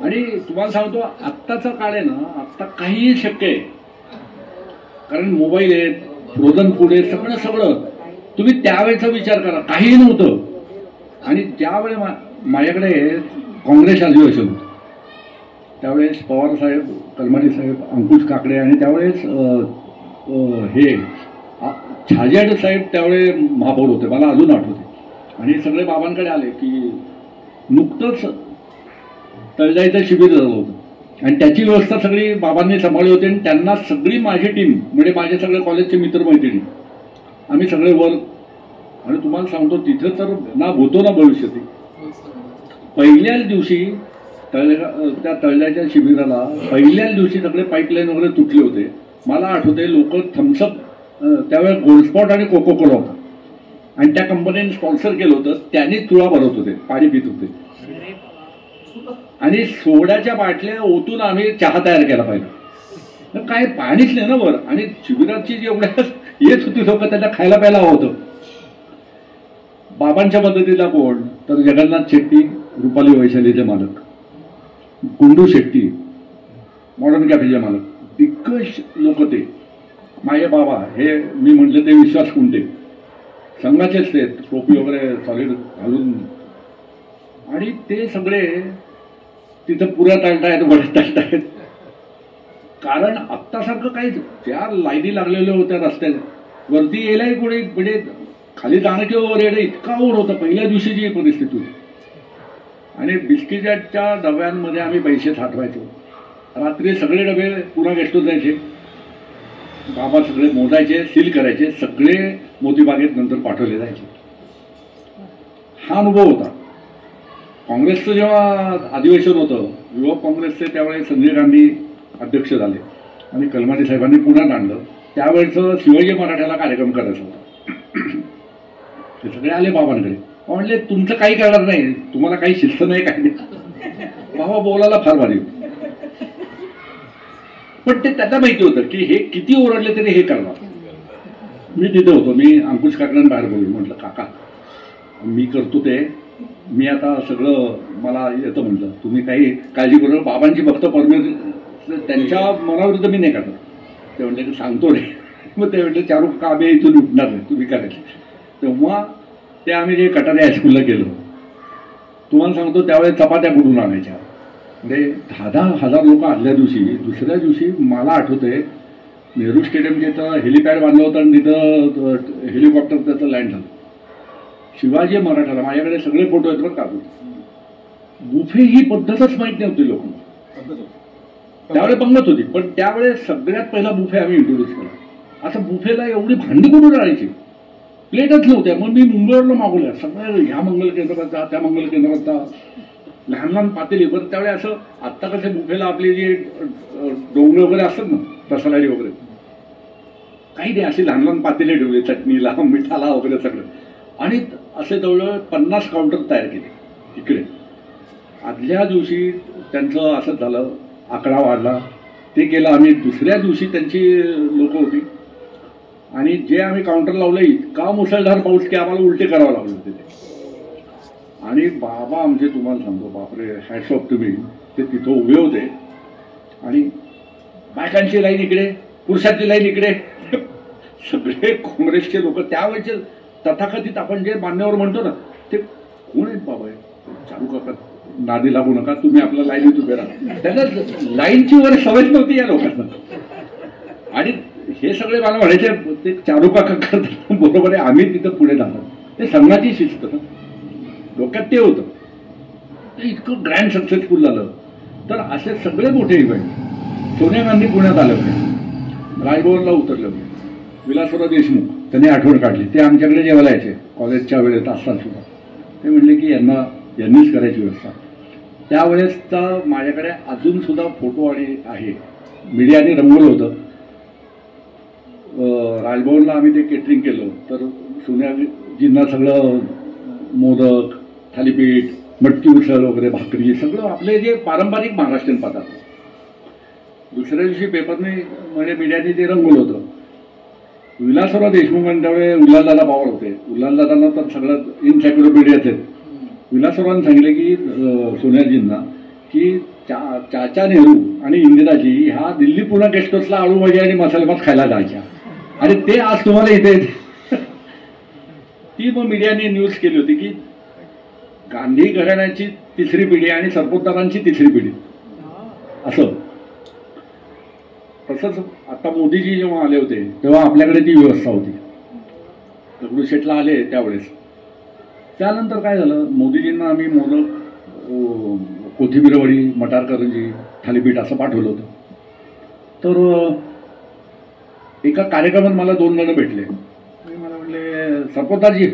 आणि तुम्हाला सांगतो आत्ताचा काळ आहे ना, आत्ता काहीही शक्य आहे, कारण मोबाईल आहेत, फ्रोझन फूड आहे, सगळं तुम्ही त्यावेळेचा विचार करा, काहीही नव्हतं. आणि ज्यावेळेस माझ्याकडे काँग्रेस अधिवेशन होतं त्यावेळेस पवार साहेब, कलमाडी साहेब, अंकुश काकडे आणि त्यावेळेस हे छाजेड साहेब त्यावेळेस महापौर होते, मला अजून आठवते. आणि सगळे बाबांकडे आले की नुकतंच तळजाईचं शिबिर झालं होतं आणि त्याची व्यवस्था सगळी बाबांनी सांभाळली होती. आणि त्यांना सगळी माझी टीम म्हणजे माझे सगळे कॉलेजचे मित्रमैत्रिणी आम्ही सगळे वर. आणि तुम्हाला सांगतो तिथं तर ना भूतो ना भविष्यती. पहिल्याच दिवशी त्या तळजाईच्या शिबिराला पहिल्याच दिवशी सगळे पाईपलाईन वगैरे तुटले होते. मला आठवते लोक थम्सअप त्यावेळेस गोल्डस्पॉट आणि कोको कोला होता आणि त्या कंपनीने स्पॉन्सर केलं होतं, त्यांनीच चुळा भरत होते, पाणी पित होते. आणि सोड्याच्या बाटल्या ओतून आम्ही चहा तयार केला पाहिजे, काय पाणीच नाही ना वर. आणि शिबिराची जी एवढ्या येत होती लोक त्यांना खायला प्यायला हवं होतं. बाबांच्या पद्धतीला कोण तर जगन्नाथ शेट्टी, रुपाली वैशालीचे मालक, गुंडू शेट्टी मॉडर्न कॅफेचे मालक, दिग्गज लोक ते. माझे बाबा हे मी म्हटले ते विश्वास कुंटे संघाचेच ते, टोपी वगैरे सॉलिड घालून. आणि ते सगळे तिथं पुऱ्या तालतायत, वड्या तालतायत. कारण आत्तासारखं काहीच, त्या लाईनी लागलेल्या होत्या रस्त्यात, वरती यायलाही कोणी म्हणजे खाली जाणं किंवा वर येणं इतका ओढ होता. पहिल्या दिवशीची परिस्थिती होती. आणि बिस्किटाच्या डब्यांमध्ये आम्ही पैसे साठवायचो. रात्री सगळे डबे पुन्हा गेस्ट जायचे, बाबा सगळे मोजायचे, सील करायचे, सगळे मोतीबागेत नंतर पाठवले जायचे. हा अनुभव होता. काँग्रेसचं जेव्हा अधिवेशन होतं, युवक काँग्रेसचे त्यावेळेस संजय गांधी अध्यक्ष झाले आणि कलमाडी साहेबांनी पुण्यात आणलं. त्यावेळेचं शिवाजी मराठ्याला कार्यक्रम करायचा होता. ते सगळे आले बाबांकडे, म्हणले तुमचं काही करणार नाही, तुम्हाला काही शिस्त नाही, काही नाही. बाबा बोलायला फार भारी. पण ते त्यांना माहिती होतं की हे किती ओरडले तरी हे करणार. मी तिथे होतो, मी अंकुश काकड्यां बाहेर बोललो, म्हटलं काका मी करतो ते, मी आता सगळं मला येतं, म्हटलं तुम्ही काही काळजी करू नका, बाबांची फक्त परमिशन, त्यांच्या मनाविरुद्ध मी नाही करणार. ते म्हटलं की सांगतो रे. मग ते म्हटलं चारू कामे इथून उठणार नाही, तुम्ही करायचे. तेव्हा ते आम्ही जे कटारे हायस्कूलला गेलो, तुम्हाला सांगतो त्यावेळेस चपात्या कुठून आणायच्या, म्हणजे 10,000 लोक आदल्या दिवशी. दुसऱ्या दिवशी मला आठवतंय नेहरू स्टेडियमच्या इथं हेलिपॅड बांधलं होतं आणि तिथं हेलिकॉप्टर त्याचं लँड झालं. शिवाजी मराठाला माझ्याकडे सगळे फोटो आहेत बरं का. बुफे ही पद्धतच माहीत नव्हती लोकांना, त्यावेळेस पंगत होती, पण त्यावेळेस सगळ्यात पहिला बुफे आम्ही इंट्रोड्यूस केला. आता बुफेला एवढी भांडी कुठून राहायची, प्लेटच नव्हत्या. मग मी मुंबईवरनं मागवल्या सगळ्या, ह्या मंगल केंद्रात जा, त्या मंगल केंद्रात जा, लहान लहान पातेली. बरं त्यावेळेस असं आत्ता कसे बुफेला आपले जे डोंगर वगैरे असतात ना, तसलाडी वगैरे, काही नाही, अशी लहान लहान पातेले ठेवले चटणीला, मिठाला वगैरे सगळं. आणि असे जवळजवळ 50 काउंटर तयार केले इकडे. आदल्या दिवशी त्यांचं असंच झालं, आकडा वाढला, ते केलं आम्ही. दुसऱ्या दिवशी त्यांची लोक होती आणि जे आम्ही काउंटर लावलं, इतका मुसळधार पाऊस की आम्हाला उलटे करावं लागलं तिथे. आणि बाबा आमचे तुम्हाला सांगतो, बापरे, हॅट्स ऑफ तुम्ही, ते तिथं उभे होते आणि बायकांची लाईन इकडे, पुरुषाची लाईन इकडे, सगळे काँग्रेसचे लोक त्यावेळेचे तथाकथित आपण जे मान्यवर म्हणतो ना ते कोण आहेत बाबा, चालू काका नादी लागू नका, तुम्ही आपल्या लाईनीत उभे राहा. त्यांना लाईनची वगैरे सवयच नव्हती या लोकांना. आणि हे सगळे मला म्हणायचे ते चारू काका करतात बरोबर आहे, आम्ही तिथं पुढे जाणार. ते संघाची शिस्त ना डोक्यात ते होतं. ते इतकं ग्रँड सक्सेसफुल झालं. तर असे सगळे मोठे इव्हेंट सोनिया गांधी पुण्यात आले होते, राजभवनला उतरले होते. विलासराव देशमुख त्यांनी आठवण काढली, ते आमच्याकडे जेवायला यायचे कॉलेजच्या वेळेत असताना सुद्धा. ते म्हणले की यांनीच करायची व्यवस्था. त्यावेळेसचा माझ्याकडे अजून सुद्धा फोटो आणि आहे, मीडियाने रंगवलं होतं. राजभवनला आम्ही ते केटरिंग केलं तर सोनियाजींना सगळं मोदक, थालीपीठ, मटकी उसळ वगैरे, भाकरी, सगळं आपले जे पारंपरिक महाराष्ट्रीयन पदार्थ. दुसऱ्या दिवशी पेपरने म्हणजे मीडियाने ते रंगवलं होतं. विलासराव देशमुखांनी त्यावेळे उल्हासदादा पवार होते. उल्हासदादांना तर सगळं इन्सायक्लोपीडियाच आहेत. विलासरावांनी सांगितले की सोनियाजींना की चाचा नेहरू आणि इंदिराजी ह्या दिल्ली पुणे गेस्ट हाऊसला आळू भाजी आणि मसाले भात खायला जायच्या आणि ते आज तुम्हाला इथे ती मग मीडियाने न्यूज केली होती की गांधी घराण्याची तिसरी पिढी आणि सरपोतदारांची तिसरी पिढी असं. तसंच आता मोदीजी जेव्हा आले होते तेव्हा आपल्याकडे ती व्यवस्था होती. दगडूशेठला आले त्यावेळेस. त्यानंतर काय झालं, मोदीजींना आम्ही मोदक, कोथिंबीर वडी, मटार करंजी, थालीपीठ असं पाठवलं होतं. तर एका कार्यक्रमात मला 2 जण भेटले. मला म्हणले सरपोतदार जी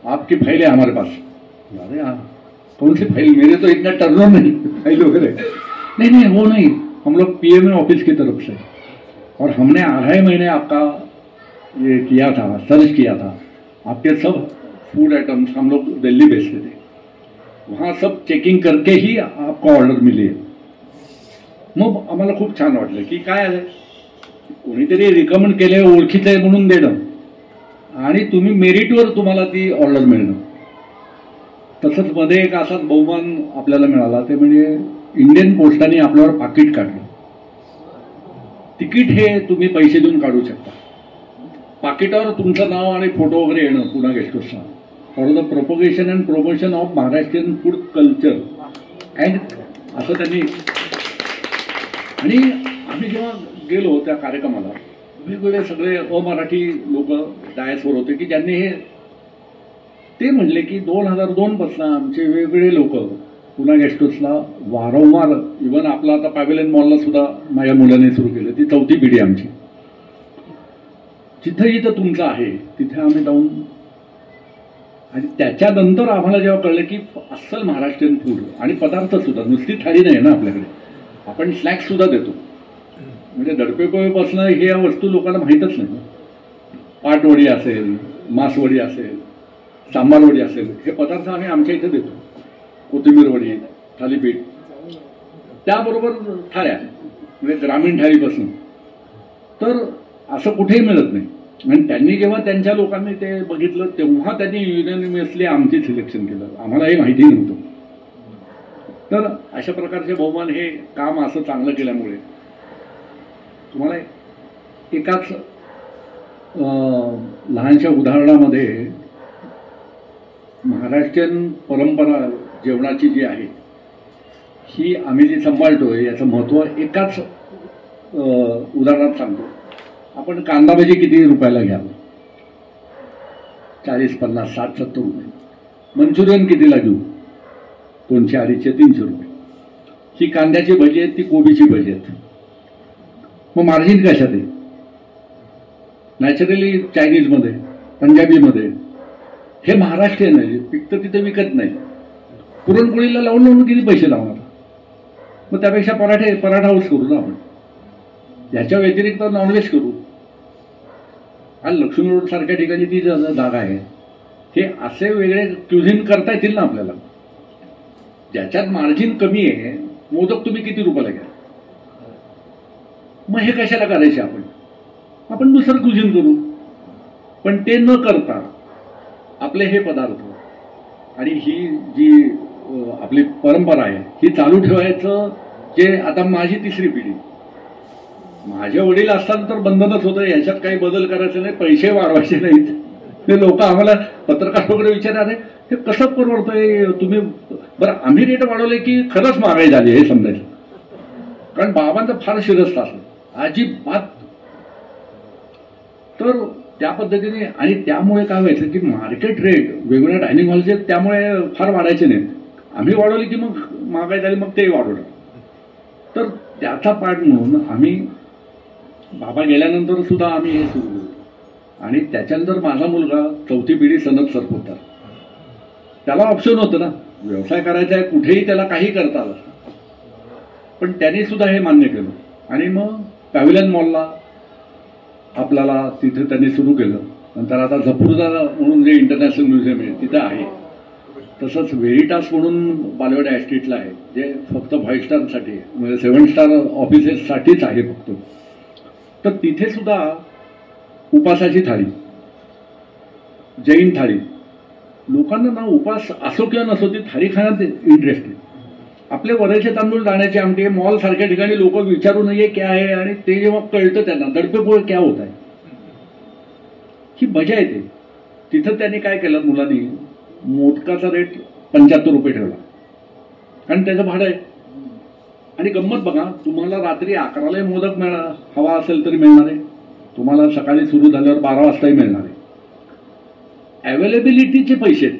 आपकी फाइल है हमारे पास. अरे हाँ कौन सी फाइल, मेरे तो इतना टर्नओवर नहीं फाइल वगैरह. नहीं वो नहीं, हम लोग पीएमए ऑफिस की तरफ से, और हमने 2.5 महीने आपका ये किया था, सर्च किया था. आपके सब फूड आइटम्स हम लोग दिल्ली भेजते थे, वहाँ सब चेकिंग करके ही आपको ऑर्डर मिली है. मग आम्हाला खूप छान वाटलं की काय आहे, कोणीतरी रिकमेंड केले, ओळखीचं आहे म्हणून देणं आणि तुम्ही मेरिटवर तुम्हाला ती ऑर्डर मिळणं. तसंच मध्ये एक असाच बहुमान आपल्याला मिळाला, ते म्हणजे इंडियन पोस्टाने आपल्यावर पाकिट काढलं. तिकीट हे तुम्ही पैसे देऊन काढू शकता. पाकिटावर तुमचं नाव आणि फोटो वगैरे येणं पुणे गेस्ट हाऊसचा, for the propagation and promotion of Maharashtrian food culture and असं त्यांनी. आणि आम्ही जेव्हा गेलो त्या कार्यक्रमाला, वेगवेगळे सगळे अमराठी लोक डायसवर होते की ज्यांनी हे, ते म्हणले की 2002 पासून आमचे वेगवेगळे लोक पुणे गेस्ट हाऊसला वारंवार, इव्हन आपला आता पॅव्हिलियन मॉलला सुद्धा माझ्या मुलाने सुरू केलं. ती 4थी पिढी आमची. जिथं जिथं तुमचं आहे तिथे आम्ही जाऊन, आणि त्याच्यानंतर आम्हाला जेव्हा कळलं की अस्सल महाराष्ट्रीयन फूड आणि पदार्थ सुद्धा, नुसती थाळी नाही ना आपल्याकडे, आपण स्नॅक्स सुद्धा देतो. म्हणजे दडपेपोळीपासून हे वस्तू लोकांना माहीतच नाही. पाटवडी असेल, मासवडी असेल, सांबारवडी असेल, हे पदार्थ आम्ही आमच्या इथे देतो. कोथिंबीर वडी, थालीपीठ, त्याबरोबर थाळ्या, म्हणजे ग्रामीण थाळीपासून. तर असं कुठेही मिळत नाही. आणि त्यांनी जेव्हा त्यांच्या लोकांनी ते बघितलं तेव्हा त्यांनी युनियनिमसली आमचे सिलेक्शन केलं. आम्हाला हे माहिती नव्हतं. तर अशा प्रकारचे बहुमान हे काम असं चांगलं केल्यामुळे तुम्हाला एकाच लहानशा उदाहरणामध्ये महाराष्ट्रीयन परंपरा जेवणाची जी आहे ही आम्ही जी सांभाळतोय याचं महत्त्व एकाच उदाहरणात सांगतो. आपण कांदा भजी किती रुपयाला घ्याल? 40, 50, 60, 70 रुपये. मंचुरियन कितीला घेऊ? 200, 250, 300 रुपये. ही कांद्याची भजी आहेत, ती कोबीची भजी आहेत. मग मार्जिन कशात आहे? नॅचरली चायनीजमध्ये, पंजाबीमध्ये. हे महाराष्ट्रीयन आहे, पिकतं तिथे विकत नाही. पुरणपोळीला लावून लावून किती पैसे लावणार? मग त्यापेक्षा पराठा हाऊस करू ना आपण. याच्या व्यतिरिक्त नॉनव्हेज करू. हा लक्ष्मी रोड सारख्या ठिकाणी ती जागा आहे. हे असे वेगळे क्युझिन करता येतील ना आपल्याला, ज्याच्यात मार्जिन कमी आहे. मोदक तुम्ही किती रुपयाला घ्या? मग हे कशाला करायचे आपण दुसरं क्युझिन करू. पण ते न करता आपले हे पदार्थ आणि ही जी आपली परंपरा आहे ही चालू ठेवायचं. जे आता माझी 3री पिढी, माझे वडील असताना तर बंधनच होतं, याच्यात काही बदल करायचे नाही, पैसे वाढवायचे नाहीत. ते लोक आम्हाला पत्रकार वगैरे विचारणारे हे कसं परवडतंय तुम्ही, बरं आम्ही रेट वाढवले की खरंच महागाई झाली हे समजायचं. कारण बाबांचं फार शिरस्त असं अजिबात. तर त्या पद्धतीने, आणि त्यामुळे काय व्हायचं की मार्केट रेट वेगवेगळ्या डायनिंग हॉलचे त्यामुळे फार वाढायचे नाहीत. आम्ही वाढवली की मग महागाई झाली, मग ते वाढवलं. तर त्याचा पार्ट म्हणून आम्ही बाबा गेल्यानंतर सुद्धा आम्ही हे सुरू केलं. आणि त्याच्यानंतर माझा मुलगा 4थी पिढी सनद सरपोतदार. त्याला ऑप्शन होतं ना, व्यवसाय करायचा आहे कुठेही त्याला काही करता आलं, पण त्याने सुद्धा हे मान्य केलं. आणि मग पॅव्हिलियन मॉलला आपल्याला तिथे त्यांनी सुरू केलं. नंतर आता झपूरदा म्हणून जे इंटरनॅशनल म्युझियम आहे तिथं आहे. तसंच व्हेरिटास म्हणून बालेवाडी ॲस्टेटला आहे, जे फक्त 5 स्टारसाठी आहे, म्हणजे 7 स्टार ऑफिसेससाठीच आहे फक्त. तर तिथे सुद्धा उपासाची थाळी, जैन थाळी, लोकांना ना उपास असो किंवा नसो ती थाळी खाण्यात इंटरेस्ट आहे. आपले वरईचे तांदूळ दाण्याची आमटी, मॉल सारख्या ठिकाणी लोक विचारू नये क्या आहे, आणि ते जेव्हा कळतं त्यांना दडपे पोळ क्या होत आहे, ही मजा येते. तिथं त्यांनी काय केलं, मुलांनी मोदकाचा रेट 75 रुपये ठेवला, कारण त्याचं भाडं आहे. आणि गंमत बघा, तुम्हाला रात्री 11ला मोदक हवा असेल तरी मिळणार आहे, तुम्हाला सकाळी सुरू झाल्यावर 12 वाजताही मिळणार आहे. अवेलेबिलिटीचे पैसे आहेत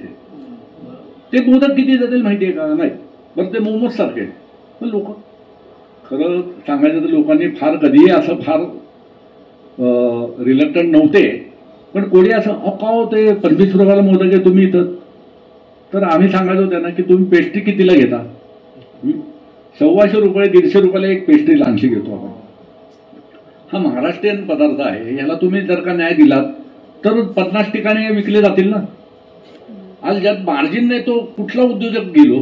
ते मोदक किती जातील माहिती आहे का? नाही. बरं ते मोमोज सारखे आहेत. पण लोक, खरं सांगायचं तर लोकांनी फार कधीही असं फार रिलक्टंट नव्हते, पण कोणी असं अकाव ते 25 रुपयाला मोदक आहे तुम्ही इथं, तर आम्ही सांगायचो त्यांना की तुम्ही पेस्ट्री कितीला घेता? 125 रुपये 150 रुपयाला एक पेस्ट्री लहानशी घेतो आपण. हा महाराष्ट्रीयन पदार्थ आहे, याला तुम्ही जर का न्याय दिलात तर 50 ठिकाणी विकले जातील ना. आज ज्यात मार्जिन नाही तो कुठला उद्योजक गेलो,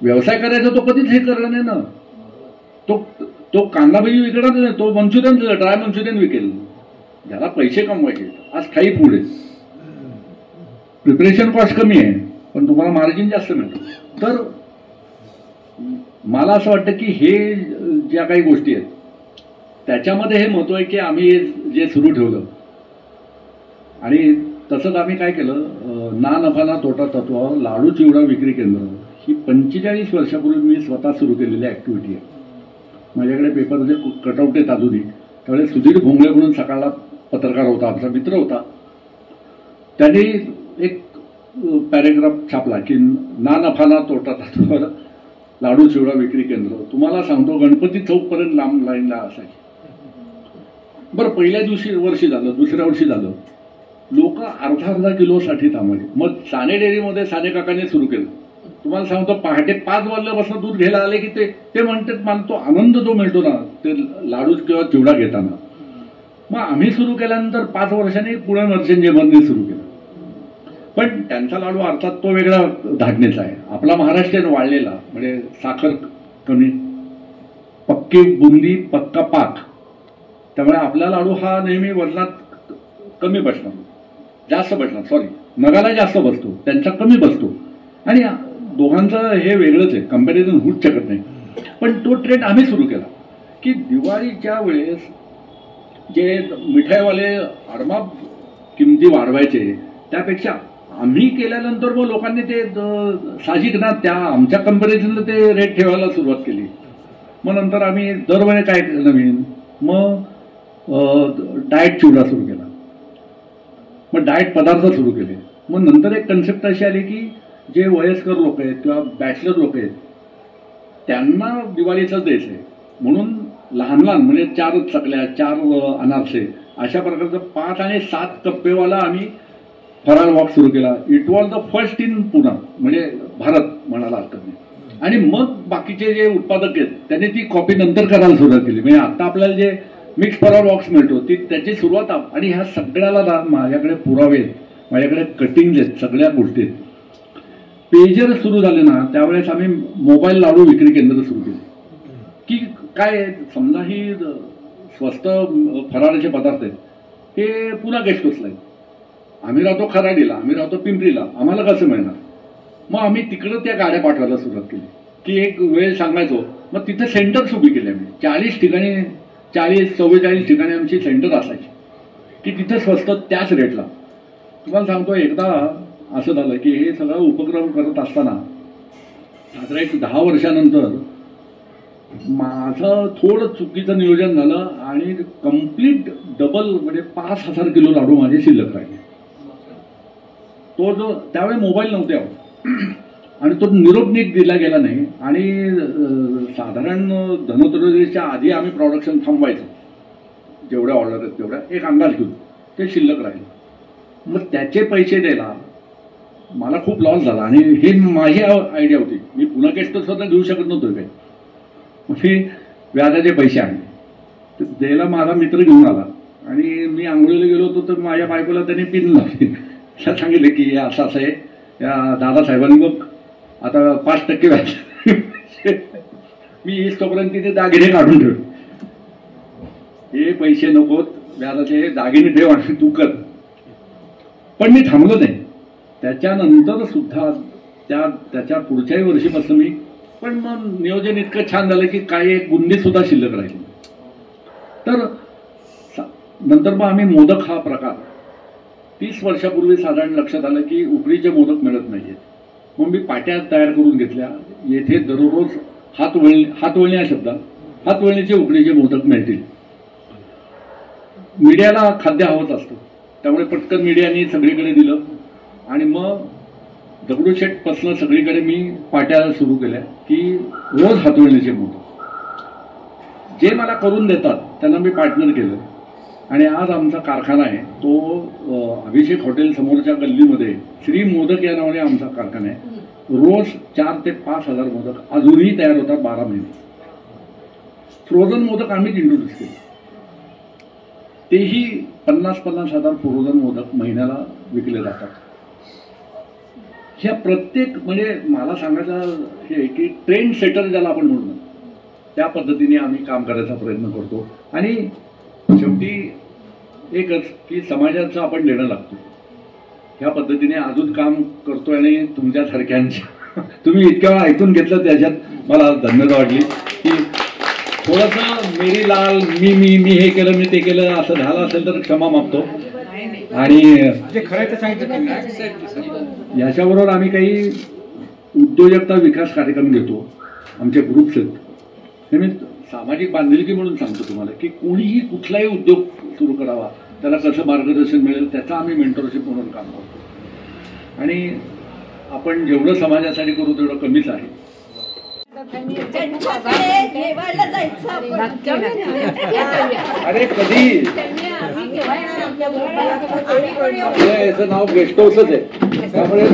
व्यवसाय करायचा तो कधीच हे करणार नाही ना. तो कांदा भजी विकणार नाही, तो मंचुरियन, ड्राय मंचुरियन विकेल. ज्याला पैसे कमवायचे, आज काही फूड आहे, प्रिपरेशन कॉस्ट कमी आहे पण तुम्हाला मार्जिन जास्त मिळतं. तर मला असं वाटतं की हे ज्या काही गोष्टी आहेत त्याच्यामध्ये हे महत्व आहे की आम्ही जे सुरू ठेवलं. आणि तसंच आम्ही काय केलं, ना नफा ना तोटा तत्वावर लाडू चिवडा विक्री केंद्र ही 45 वर्षापूर्वी मी स्वतः सुरू केलेली ॲक्टिव्हिटी आहे. माझ्याकडे पेपरचे कटआउट आहेत अजूनही. त्यावेळेस सुधीर भोंगळे म्हणून सकाळला पत्रकार होता, आमचा मित्र होता, त्यांनी एक पॅरेग्राफ छापला की ना नफा ना तोटा तत्वावर लाडू चिवडा विक्री केंद्र. तुम्हाला सांगतो गणपती चौकपर्यंत लांब लाईनला असायची. बरं पहिल्या वर्षी झालं, दुसऱ्या वर्षी झालं, लोक अर्धा किलोसाठी थांबले. मग साने डेअरीमध्ये साने काकाने सुरू केलं. तुम्हाला सांगतो पहाटे 5 वाजल्यापासून दूध घ्यायला आले की ते म्हणतात मला तो आनंद जो मिळतो ना ते लाडू किंवा चिवडा घेताना. मग आम्ही सुरू केल्यानंतर 5 वर्षांनी पुणे मर्चंट जेवणने सुरू केलं. पण त्यांचा लाडू अर्थात तो वेगळा धाटणेचा आहे. आपला महाराष्ट्रीयन वाळलेला, म्हणजे साखर कमी, पक्की बुंदी, पक्का पाक, त्यामुळे आपला लाडू हा नेहमी वजनात कमी बसणार, जास्त बसणार, सॉरी नगाला जास्त बसतो, त्यांचा कमी बसतो. आणि दोघांचं हे वेगळंच आहे, कंपॅरिझन होऊच शकत नाही. पण तो ट्रेंड आम्ही सुरू केला की दिवाळीच्या वेळेस जे मिठाईवाले आडमाप किमती वाढवायचे त्यापेक्षा आम्ही केल्यानंतर मग लोकांनी ते साहजिक ना त्या आमच्या कंपॅरिझनला ते रेट ठेवायला सुरुवात केली. मग नंतर आम्ही दरवेळी काय नवीन, मग डाएट चिवडा सुरू केला, मग डाएट पदार्थ सुरू केले. मग नंतर एक कन्सेप्ट अशी आली की जे वयस्कर लोक आहेत किंवा बॅचलर लोक आहेत त्यांना दिवाळीचंच द्यायचं आहे, म्हणून लहान लहान म्हणजे 4 चकल्या, 4 अनारसे अशा प्रकारचं 5 आणि 7 कप्पेवाला आम्ही फराळ बॉक्स सुरू केला. It was the first in Pune, म्हणजे भारत म्हणायला हरकत नाही. आणि मग बाकीचे जे उत्पादक आहेत त्यांनी ती कॉपी नंतर करायला सुरुवात केली. म्हणजे आता आपल्याला जे मिक्स फराळ बॉक्स मिळतो त्याची सुरुवात. आणि ह्या सगळ्याला ना माझ्याकडे पुरावे आहेत, माझ्याकडे कटिंग्ज आहेत, सगळ्या गोष्टी आहेत. पेजर सुरू झाले ना त्यावेळेस आम्ही मोबाईल लाडू विक्री केंद्र सुरू केले की काय समजा ही स्वस्त फराळाचे पदार्थ आहेत हे पुन्हा गेस्ट हाऊसला आहेत, आम्ही राहतो खराडीला, आम्ही राहतो पिंपरीला, आम्हाला कसं मिळणार? मग आम्ही तिकडं त्या गाड्या पाठवायला सुरुवात केली की एक वेळ सांगायचो. मग तिथे सेंटर्स उभी केले आम्ही, 40 ठिकाणी 40-44 ठिकाणी आमची सेंटर असायची की तिथं स्वस्त त्याच रेटला. तुम्हाला सांगतो, एकदा असं झालं की हे सगळं उपक्रम करत असताना साधारण एक 10 वर्षानंतर माझं थोडं चुकीचं नियोजन झालं आणि कम्प्लीट डबल म्हणजे 5,000 किलो लाडू माझे शिल्लक राहिले. तो जो त्यावेळी मोबाईल नव्हते आणि तो निरोप नीट दिला गेला नाही आणि साधारण धनोत्रयोदशीच्या आधी आम्ही प्रोडक्शन थांबवायचं, जेवढ्या ऑर्डर आहेत तेवढ्या एक अंदाज घेऊन ते शिल्लक राहिले. मग त्याचे पैसे द्यायला मला खूप लॉस झाला आणि हे माझी आयडिया होती. मी पुन्हा केस्ट स्वतः घेऊ शकत नव्हतो काही. मी व्याजाचे पैसे आणले, तर द्यायला माझा मित्र घेऊन आला आणि मी आंघोळीला गेलो होतो तर माझ्या बायकोला त्याने पिन लावली. त्याला सांगितलं की हे असं असं आहे, या दादासाहेबांनी बघ आता 5% व्याज. मी तोपर्यंत तिथे दागिने काढून ठेवले. हे पैसे नकोत, व्याजाचे दागिने ठेव आणि तू कर. पण मी थांबलो नाही. त्याच्यानंतर सुद्धा त्याच्या पुढच्याही वर्षीपासून मी, पण मग नियोजन इतकं छान झालं की काही एक बुंदी सुद्धा शिल्लक राहिली. तर नंतर मग आम्ही मोदक हा प्रकार 30 वर्षापूर्वी साधारण लक्षात आलं की उकडीचे मोदक मिळत नाहीयेत. मग मी पाट्या तयार करून घेतल्या. येथे दररोज हातवळणी हा शब्द, हातवळणीचे उकडीचे मोदक मिळतील. मीडियाला खाद्य हवंच असतं, त्यामुळे पटकन मीडियाने सगळीकडे दिलं आणि मग दगडूशेठपासून सगळीकडे मी पाट्या सुरू केल्या की रोज हातवळणीचे मोदक. जे मला करून देतात त्यांना मी पार्टनर केलं आणि आज आमचा कारखाना आहे तो अभिषेक हॉटेल समोरच्या गल्लीमध्ये श्री मोदक या नावाने आमचा कारखाना आहे. रोज 4,000 ते 5,000 मोदक अजूनही तयार होतात 12 महिने. फ्रोझन मोदक आम्हीच इंट्रोड्यूस केले. तेही 50,000 फ्रोझन मोदक महिन्याला विकले जातात. ह्या प्रत्येक म्हणजे मला सांगायचं हे की ट्रेंड सेटर ज्याला आपण म्हणतो त्या पद्धतीने आम्ही काम करायचा प्रयत्न करतो. आणि शेवटी एकच की समाजाचं आपण देणं लागतो. ह्या पद्धतीने अजून काम करतोय आणि तुमच्यासारख्यांच्या तुम्ही इतक्या वेळा ऐकून घेतलं त्याच्यात मला धन्यवाद वाटली की थोडंसं मेरी लाल मी हे केलं मी ते केलं असं झालं असेल तर क्षमा मागतो. आणि जे खरं आहे ते सांगितलं. याच्याबरोबर आम्ही काही उद्योजकता विकास कार्यक्रम घेतो. आमचे ग्रुप्स आहेत. हे मी सामाजिक बांधिलकी म्हणून सांगतो तुम्हाला की कोणीही कुठलाही उद्योग सुरू करावा त्याला कसं मार्गदर्शन मिळेल त्याचा आम्ही मेंटरशिप म्हणून काम करतो. आणि आपण जेवढं समाजासाठी करू तेवढं कमीच आहे. अरे कधी याचं नाव गेस्ट हाऊसच आहे त्यामुळे